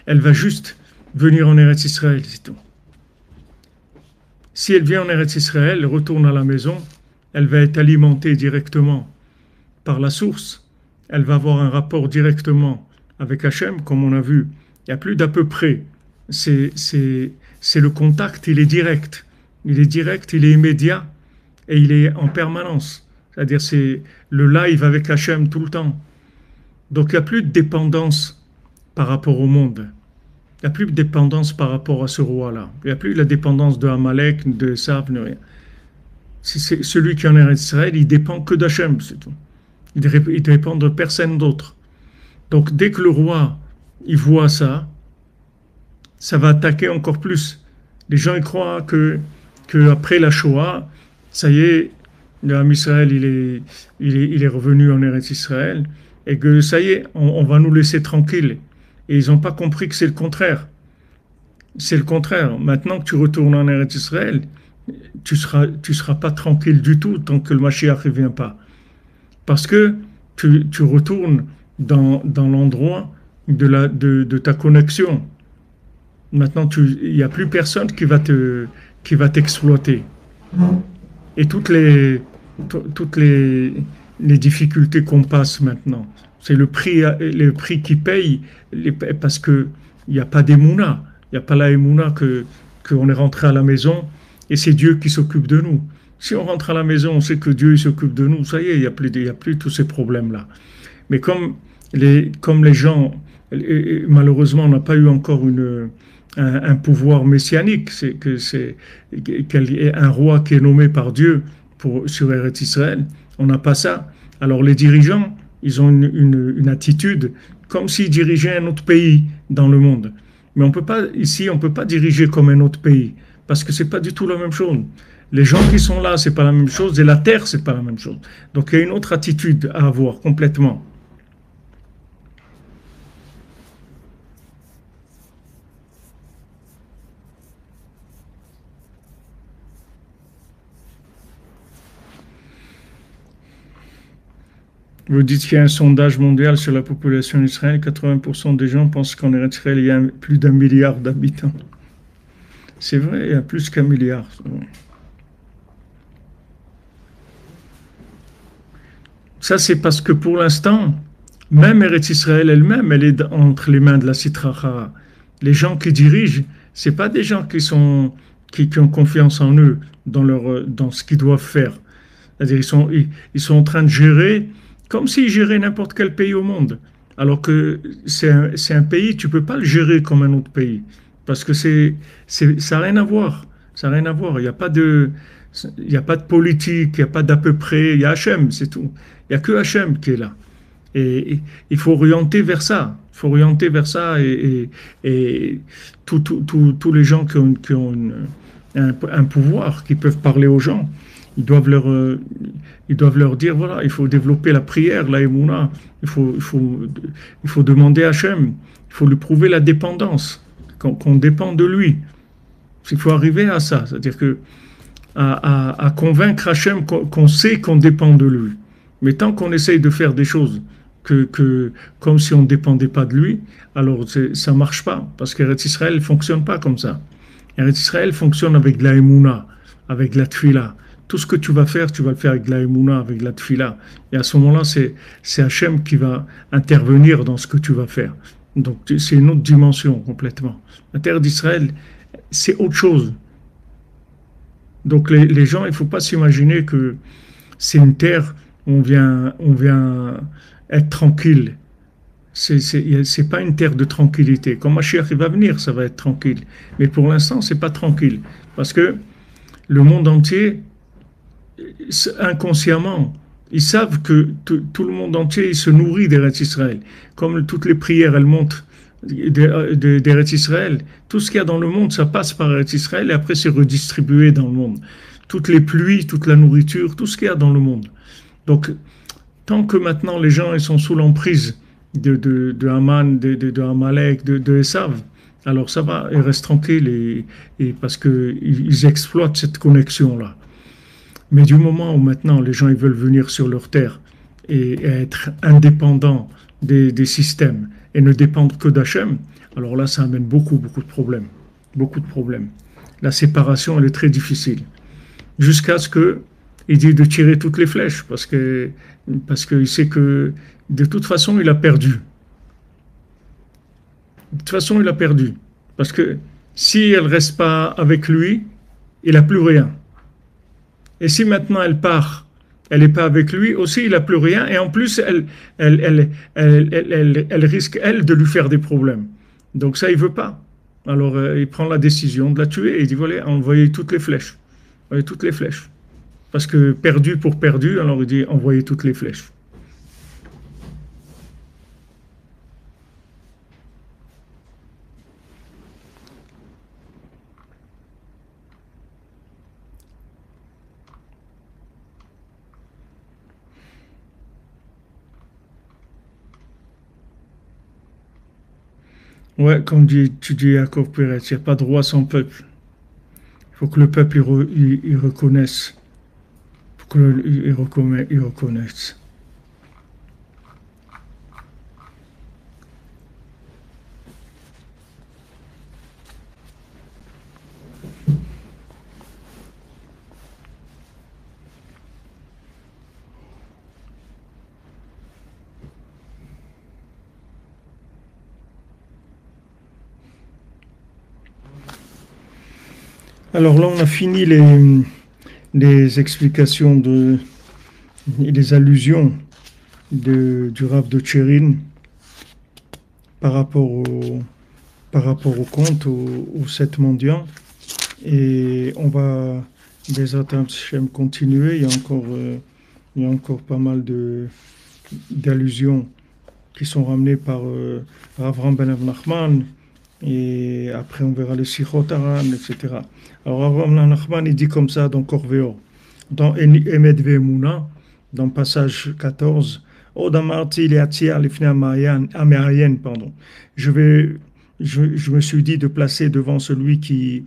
Elle va juste venir en Eretz Israël, c'est tout. Si elle vient en Eretz Israël, elle retourne à la maison, elle va être alimentée directement par la source. Elle va avoir un rapport directement avec Hachem, comme on a vu. Il n'y a plus d'à peu près. C'est le contact, il est direct. Il est direct, il est immédiat et il est en permanence. C'est-à-dire c'est le live avec Hachem tout le temps. Donc il n'y a plus de dépendance par rapport au monde. Il n'y a plus de dépendance par rapport à ce roi-là. Il n'y a plus la dépendance de Amalek, de Esav, rien. C'est celui qui en est en Israël, il dépend que d'Hachem, c'est tout. Il ne dépend de personne d'autre. Donc dès que le roi il voit ça, ça va attaquer encore plus. Les gens ils croient que après la Shoah, ça y est, l'âme Israël il est revenu en Eretz Israël et que ça y est, on va nous laisser tranquilles. Et ils n'ont pas compris que c'est le contraire. C'est le contraire. Maintenant que tu retournes en Eretz Israël, tu seras pas tranquille du tout tant que le Mashiach ne vient pas. Parce que tu retournes dans l'endroit de ta connexion. Maintenant, il n'y a plus personne qui va t'exploiter. Et toutes les difficultés qu'on passe maintenant, c'est le prix qui paye parce que il n'y a pas d'émouna. Il n'y a pas la émouna qu'on est rentré à la maison et c'est Dieu qui s'occupe de nous. Si on rentre à la maison, on sait que Dieu il s'occupe de nous, ça y est, il y a plus tous ces problèmes-là. Mais comme les gens, malheureusement, on n'a pas eu encore un pouvoir messianique, c'est qu'il y ait un roi qui est nommé par Dieu sur Eretz Israël, on n'a pas ça. Alors les dirigeants, ils ont une attitude comme s'ils dirigeaient un autre pays dans le monde. Mais ici, on ne peut pas diriger comme un autre pays, parce que ce n'est pas du tout la même chose. Les gens qui sont là, ce n'est pas la même chose, et la terre, ce n'est pas la même chose. Donc il y a une autre attitude à avoir complètement. Vous dites qu'il y a un sondage mondial sur la population d'Israël, 80% des gens pensent qu'en Israël, il y a plus d'un milliard d'habitants. C'est vrai, il y a plus qu'un milliard. Ça, c'est parce que pour l'instant, même Eretz Israël elle-même, elle est entre les mains de la Sitra Achara. Les gens qui dirigent, c'est pas des gens qui ont confiance en eux, dans ce qu'ils doivent faire. C'est-à-dire, ils sont en train de gérer comme s'ils géraient n'importe quel pays au monde. Alors que c'est un pays, tu peux pas le gérer comme un autre pays. Parce que ça n'a rien à voir. Ça n'a rien à voir. Il y a pas de politique, il n'y a pas d'à peu près. Il y a Hachem, c'est tout. Il n'y a que Hachem qui est là. Et il faut orienter vers ça. Il faut orienter vers ça et tous les gens qui ont un pouvoir, qui peuvent parler aux gens, ils doivent leur dire, voilà, il faut développer la prière, la émouna, il faut demander à Hachem, il faut lui prouver la dépendance, qu'on dépend de lui. Il faut arriver à ça, c'est-à-dire à convaincre Hachem qu'on sait qu'on dépend de lui. Mais tant qu'on essaye de faire des choses comme si on ne dépendait pas de lui, alors ça ne marche pas, parce qu'Eretz Israël ne fonctionne pas comme ça. Eretz Israël fonctionne avec de la émouna, avec de la tfila. Tout ce que tu vas le faire avec de la émouna, avec de la tfila. Et à ce moment-là, c'est Hachem qui va intervenir dans ce que tu vas faire. Donc c'est une autre dimension complètement. La terre d'Israël, c'est autre chose. Donc les gens, il ne faut pas s'imaginer que c'est une terre où on vient être tranquille. C'est pas une terre de tranquillité. Quand Mashiach il va venir, ça va être tranquille. Mais pour l'instant, c'est pas tranquille. Parce que le monde entier, inconsciemment, ils savent que tout le monde entier il se nourrit d'Eretz Israël. Comme toutes les prières, elles montent d'Eretz Israël. Tout ce qu'il y a dans le monde, ça passe par Eretz Israël et après c'est redistribué dans le monde. Toutes les pluies, toute la nourriture, tout ce qu'il y a dans le monde. Donc, tant que maintenant les gens ils sont sous l'emprise de Haman, de Amalek, de Esav, alors ça va, ils restent tranquilles et parce qu'ils exploitent cette connexion-là. Mais du moment où maintenant les gens ils veulent venir sur leur terre et être indépendants des systèmes et ne dépendre que d'Hachem, alors là ça amène beaucoup, beaucoup de problèmes. Beaucoup de problèmes. La séparation elle est très difficile. Jusqu'à ce qu'il dit de tirer toutes les flèches parce qu'il sait que de toute façon il a perdu. De toute façon il a perdu. Parce que si elle ne reste pas avec lui, il n'a plus rien. Et si maintenant elle part, elle n'est pas avec lui, aussi il n'a plus rien, et en plus elle risque, elle, de lui faire des problèmes. Donc ça, il ne veut pas. Alors il prend la décision de la tuer, et il dit, voilà, envoyez toutes les flèches. Envoyez toutes les flèches. Parce que perdu pour perdu, alors il dit, envoyez toutes les flèches. Ouais, comme tu dis Jacob Pérez, il n'y a pas de roi sans peuple. Il faut que le peuple il reconnaisse. Il faut il reconnaisse. Alors là, on a fini les explications et les allusions du Rav de Tchérin par rapport par rapport au conte, aux sept mendiants. Et on va, des Hashem, continuer. Il y a encore pas mal d'allusions qui sont ramenées par Avram Ben Nachman. Et après, on verra les Sichot Aran, etc. Alors, Avram Ben Nachman, il dit comme ça dans Corvéo, dans Emed Ve'emuna, dans passage 14, Odamarti Leatia Lifnei Amérienne, pardon. Je me suis dit de placer devant celui qui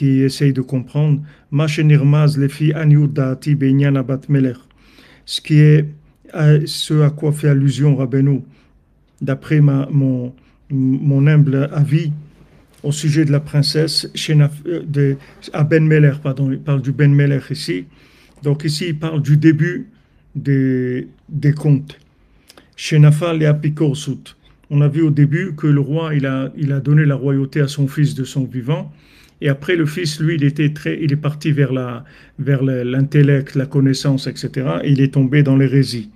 essaye de comprendre, Machenirmaz Lefi Aniud Dati Benyan Abat Melech, ce qui est ce à quoi fait allusion Rabbeinu, d'après mon humble avis, au sujet de la princesse à Ben Meler, pardon, il parle du Ben Meler ici. Donc ici, il parle du début des contes. Chez Nafal et Apikorsut. On a vu au début que le roi, il a donné la royauté à son fils de son vivant. Et après, le fils, lui, il est parti vers l'intellect, la connaissance, etc. Et il est tombé dans l'hérésie.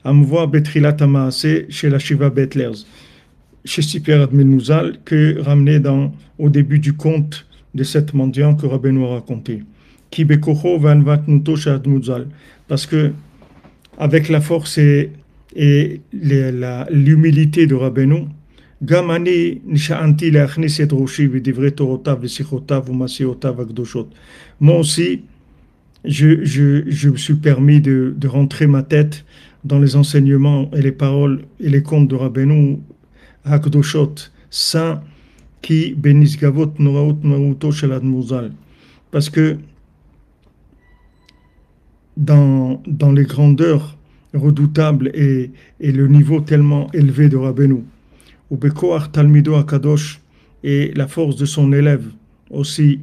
Amvoa Betrilat Amaase chez la Shiva Betlers. Chez Siper Admenouzal, que ramené au début du conte de cette mendiant que Rabbeinu a raconté. Ki bekocho vanvat nuto shadmuzal. Parce que, avec la force et l'humilité de Rabbeinu, Gamani nisha'anti le'achnis et roshi v'divrei torotav v'sichotav v'masiotav akdoshot. Moi aussi, je me suis permis de rentrer ma tête dans les enseignements et les paroles et les contes de Rabbeinu Hakdoshot, saint qui bénissent Gavot Noraot Maruto Shalad Muzal. Parce que dans les grandeurs redoutables et le niveau tellement élevé de Rabbeinu, ou Bekoach Talmido Akadosh, et la force de son élève aussi,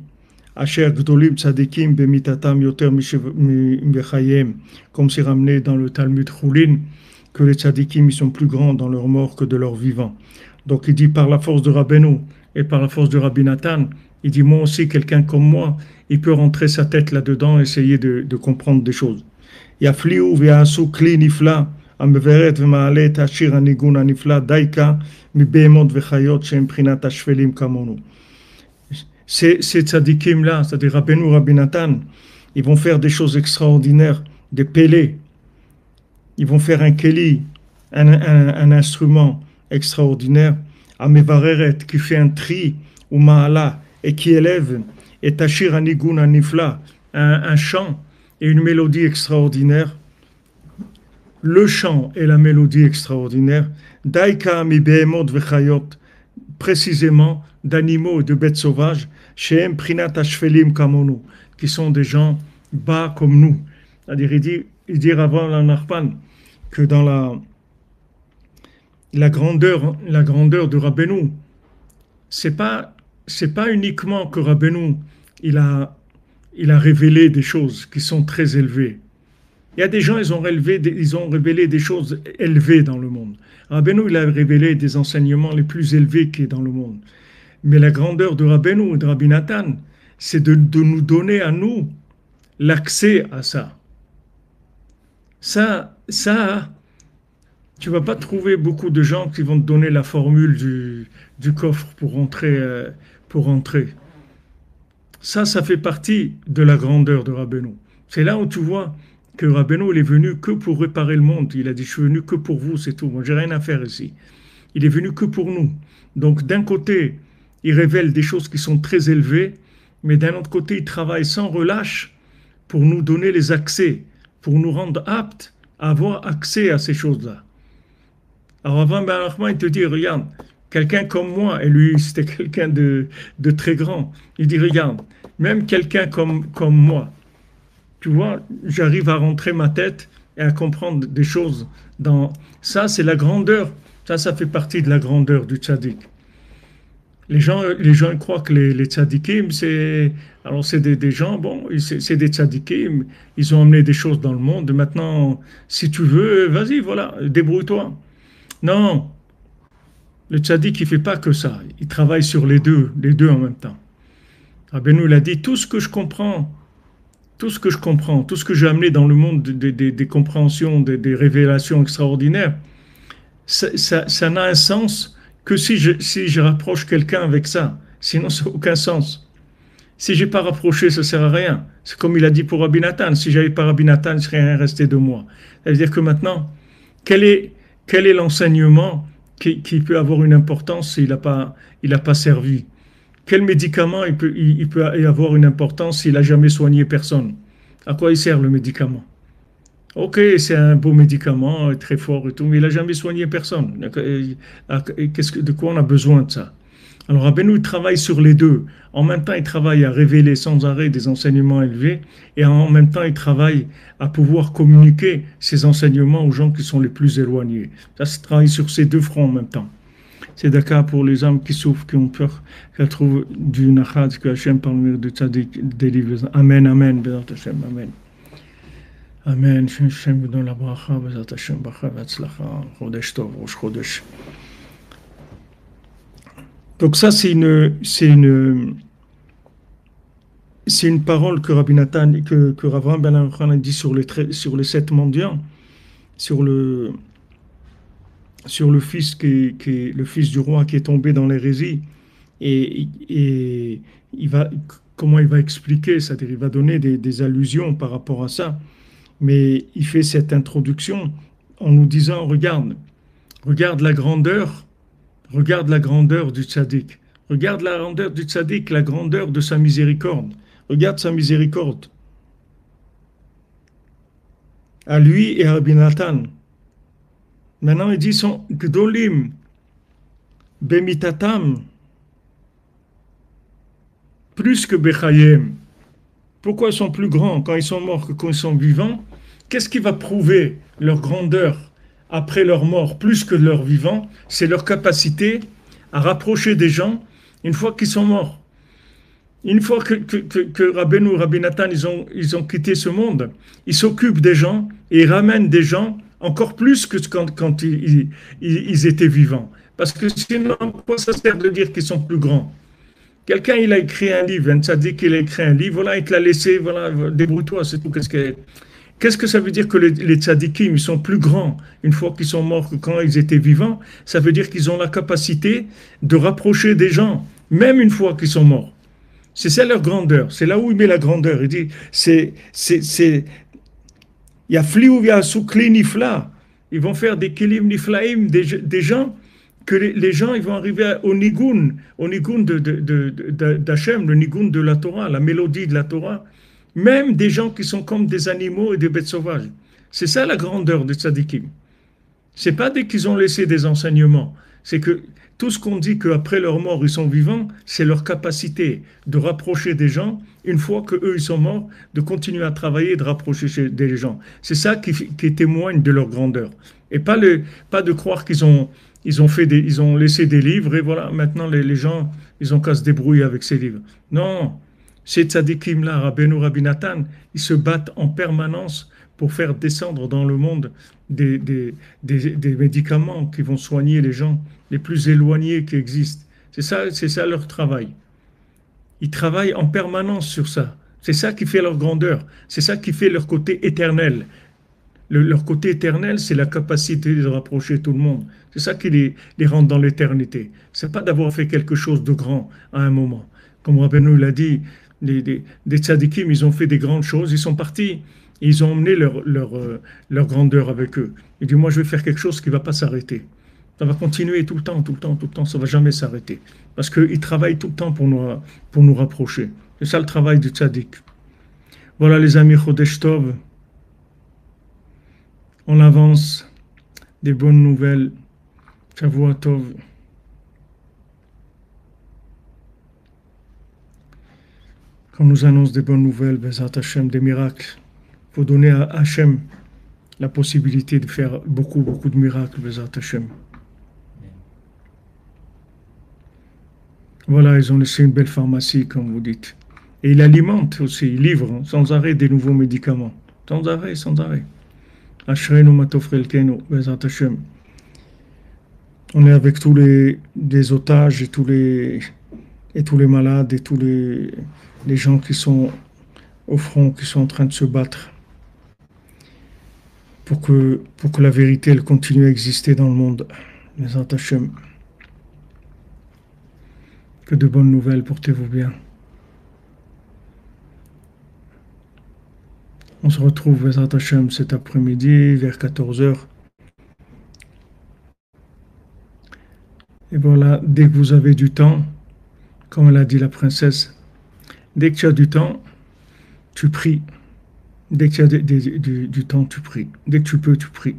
Asher Gdolim Tzadikim Bemitatam Yoter Mibechayem, comme c'est ramené dans le Talmud Choulin, que les tzadikim ils sont plus grands dans leur mort que de leur vivant. Donc il dit par la force de Rabbeinu et par la force de Rabbi Nathan, il dit moi aussi, quelqu'un comme moi, il peut rentrer sa tête là-dedans, essayer de comprendre des choses. Yafliu ve'asu kli nifla, ameveret ve'ma'alet ashir anigun anifla, daika mi behemot ve'chayot shem prinat ashvelim kamonu. Ces tzadikim-là, c'est-à-dire Rabbeinu, Rabbi Nathan, ils vont faire des choses extraordinaires, des pélés. Ils vont faire un keli, un instrument extraordinaire, Amevareret, qui fait un tri, ou Ma'ala, et qui élève, et Tachir Anigun Anifla, un chant et une mélodie extraordinaire. Le chant et la mélodie extraordinaire, Daika mi behemot vechayot, précisément d'animaux et de bêtes sauvages, Shehem prinat ashvelim kamonu, qui sont des gens bas comme nous. C'est-à-dire, il dit avant la Narpan que dans la grandeur de Rabbeinu, c'est pas uniquement que Rabbeinu il a révélé des choses qui sont très élevées. Il y a des gens, ils ont révélé des choses élevées dans le monde. Rabbeinu, il a révélé des enseignements les plus élevés qui est dans le monde. Mais la grandeur de Rabbeinu et de Rabbi Nathan, c'est de nous donner à nous l'accès à ça. Ça, tu vas pas trouver beaucoup de gens qui vont te donner la formule du coffre pour rentrer. Ça fait partie de la grandeur de Rabbeinu. C'est là où tu vois que Rabbeinu, il est venu que pour réparer le monde. Il a dit, je suis venu que pour vous, c'est tout. Moi, j'ai rien à faire ici. Il est venu que pour nous. Donc, d'un côté, il révèle des choses qui sont très élevées, mais d'un autre côté, il travaille sans relâche pour nous donner les accès, pour nous rendre aptes à avoir accès à ces choses-là. Alors, avant Ben Rahman, il te dit, regarde, quelqu'un comme moi, et lui, c'était quelqu'un de très grand. Il dit, regarde, même quelqu'un comme moi, tu vois, j'arrive à rentrer ma tête et à comprendre des choses. Ça, c'est la grandeur. Ça fait partie de la grandeur du tzaddik. Les gens croient que les tzaddikim, c'est des gens, bon, c'est des tzaddikim, ils ont amené des choses dans le monde. Maintenant, si tu veux, vas-y, voilà, débrouille-toi. Non, le tzaddik, il fait pas que ça. Il travaille sur les deux en même temps. Rabbeinu, il a dit, tout ce que je comprends, tout ce que j'ai amené dans le monde des compréhensions, des révélations extraordinaires, ça n'a un sens que si je rapproche quelqu'un avec ça. Sinon, ça n'a aucun sens. Si j'ai pas rapproché, ça sert à rien. C'est comme il a dit pour Rabbi Nathan. Si j'avais pas Rabbi Nathan, il ne serait rien resté de moi. Ça veut dire que maintenant, quel est, quel est l'enseignement qui peut avoir une importance s'il n'a pas servi? Quel médicament il peut y avoir une importance s'il n'a jamais soigné personne? À quoi il sert le médicament? Ok, c'est un beau médicament, très fort et tout, mais il n'a jamais soigné personne. De quoi on a besoin de ça? Alors, Rabbeinu travaille sur les deux. En même temps, il travaille à révéler sans arrêt des enseignements élevés, et en même temps, il travaille à pouvoir communiquer ces enseignements aux gens qui sont les plus éloignés. Ça se travaille sur ces deux fronts en même temps. C'est d'accord pour les âmes qui souffrent, qui ont peur, qu'elles trouvent du nachat, que Hachem, par le mur de Tzadik, délivre. Amen, amen, Bezat Hachem, amen. Amen, Hachem vous donne la bracha, Bezat Hachem, bracha, v'atzlacha, Chodesh Tov, Rosh Chodesh. Donc ça, c'est une parole que Rabbi Nathan, que Rav Avraham ben Avraham a dit sur les 7 mendiants, sur le fils le fils du roi qui est tombé dans l'hérésie, et comment il va expliquer, c'est-à-dire il va donner des allusions par rapport à ça, mais il fait cette introduction en nous disant, regarde la grandeur du tzaddik, regarde la grandeur du tzaddik, la grandeur de sa miséricorde, regarde sa miséricorde, à lui et à Rabbi Nathan. Maintenant, il dit son Gdolim Bemitatam, plus que Bechayem. Pourquoi ils sont plus grands quand ils sont morts que quand ils sont vivants? Qu'est-ce qui va prouver leur grandeur après leur mort plus que leur vivant? C'est leur capacité à rapprocher des gens une fois qu'ils sont morts. Une fois que Rabbeinu, Rabbi Nathan, ils ont quitté ce monde, ils s'occupent des gens et ils ramènent des gens encore plus que quand ils étaient vivants. Parce que sinon, quoi ça sert de dire qu'ils sont plus grands? Quelqu'un, il a écrit un livre, un tzaddik, il a écrit un livre, voilà, il te l'a laissé, voilà, débrouille-toi, c'est tout. Qu'est-ce que ça veut dire que les tzaddikim, ils sont plus grands une fois qu'ils sont morts que quand ils étaient vivants? Ça veut dire qu'ils ont la capacité de rapprocher des gens, même une fois qu'ils sont morts. C'est ça leur grandeur, c'est là où il met la grandeur. Il dit, il y a fliou, il y a soukli nifla. Ils vont faire des kilim niflaim, des gens que les gens ils vont arriver au nigun d'Hachem, le nigun de la Torah, la mélodie de la Torah. Même des gens qui sont comme des animaux et des bêtes sauvages. C'est ça la grandeur des tzadikim. C'est pas dès qu'ils ont laissé des enseignements. C'est que tout ce qu'on dit qu'après leur mort, ils sont vivants, c'est leur capacité de rapprocher des gens, une fois qu'eux, ils sont morts, de continuer à travailler, de rapprocher des gens. C'est ça qui témoigne de leur grandeur. Et pas de croire qu'ils ont laissé des livres, et voilà, maintenant les gens, ils ont qu'à se débrouiller avec ces livres. Non, ces tzadikim-là, Rabbeinu, Rabbi Nathan, ils se battent en permanence pour faire descendre dans le monde des médicaments qui vont soigner les gens les plus éloignés qui existent. C'est ça leur travail. Ils travaillent en permanence sur ça. C'est ça qui fait leur grandeur. C'est ça qui fait leur côté éternel. Leur côté éternel, c'est la capacité de rapprocher tout le monde. C'est ça qui les rend dans l'éternité. C'est pas d'avoir fait quelque chose de grand à un moment. Comme Rabbeinu l'a dit, des tzadikim, ils ont fait des grandes choses, ils sont partis. Ils ont emmené leur grandeur avec eux. Il dit, moi, je vais faire quelque chose qui ne va pas s'arrêter. Ça va continuer tout le temps, ça ne va jamais s'arrêter. Parce qu'ils travaillent tout le temps pour nous rapprocher. C'est ça le travail du tzaddik. Voilà les amis, Chodesh Tov. On avance. Des bonnes nouvelles. Shavua Tov. Quand on nous annonce des bonnes nouvelles, Bezat Hashem, des miracles, il faut donner à Hashem la possibilité de faire beaucoup, beaucoup de miracles, Bezat Hashem. Voilà, ils ont laissé une belle pharmacie, comme vous dites. Et ils alimentent aussi, ils livrent sans arrêt des nouveaux médicaments. Sans arrêt, sans arrêt. Ashrenu matofrelkenu, Bezat Hashem. On est avec tous les otages et tous les malades et tous les gens qui sont au front, qui sont en train de se battre pour que la vérité elle continue à exister dans le monde. Bezat Hashem. Que de bonnes nouvelles, portez-vous bien. On se retrouve Bezat Hashem cet après-midi vers 14 heures. Et voilà, dès que vous avez du temps, comme l'a dit la princesse, dès que tu as du temps, tu pries. Dès que tu as du temps, tu pries. Dès que tu peux, tu pries.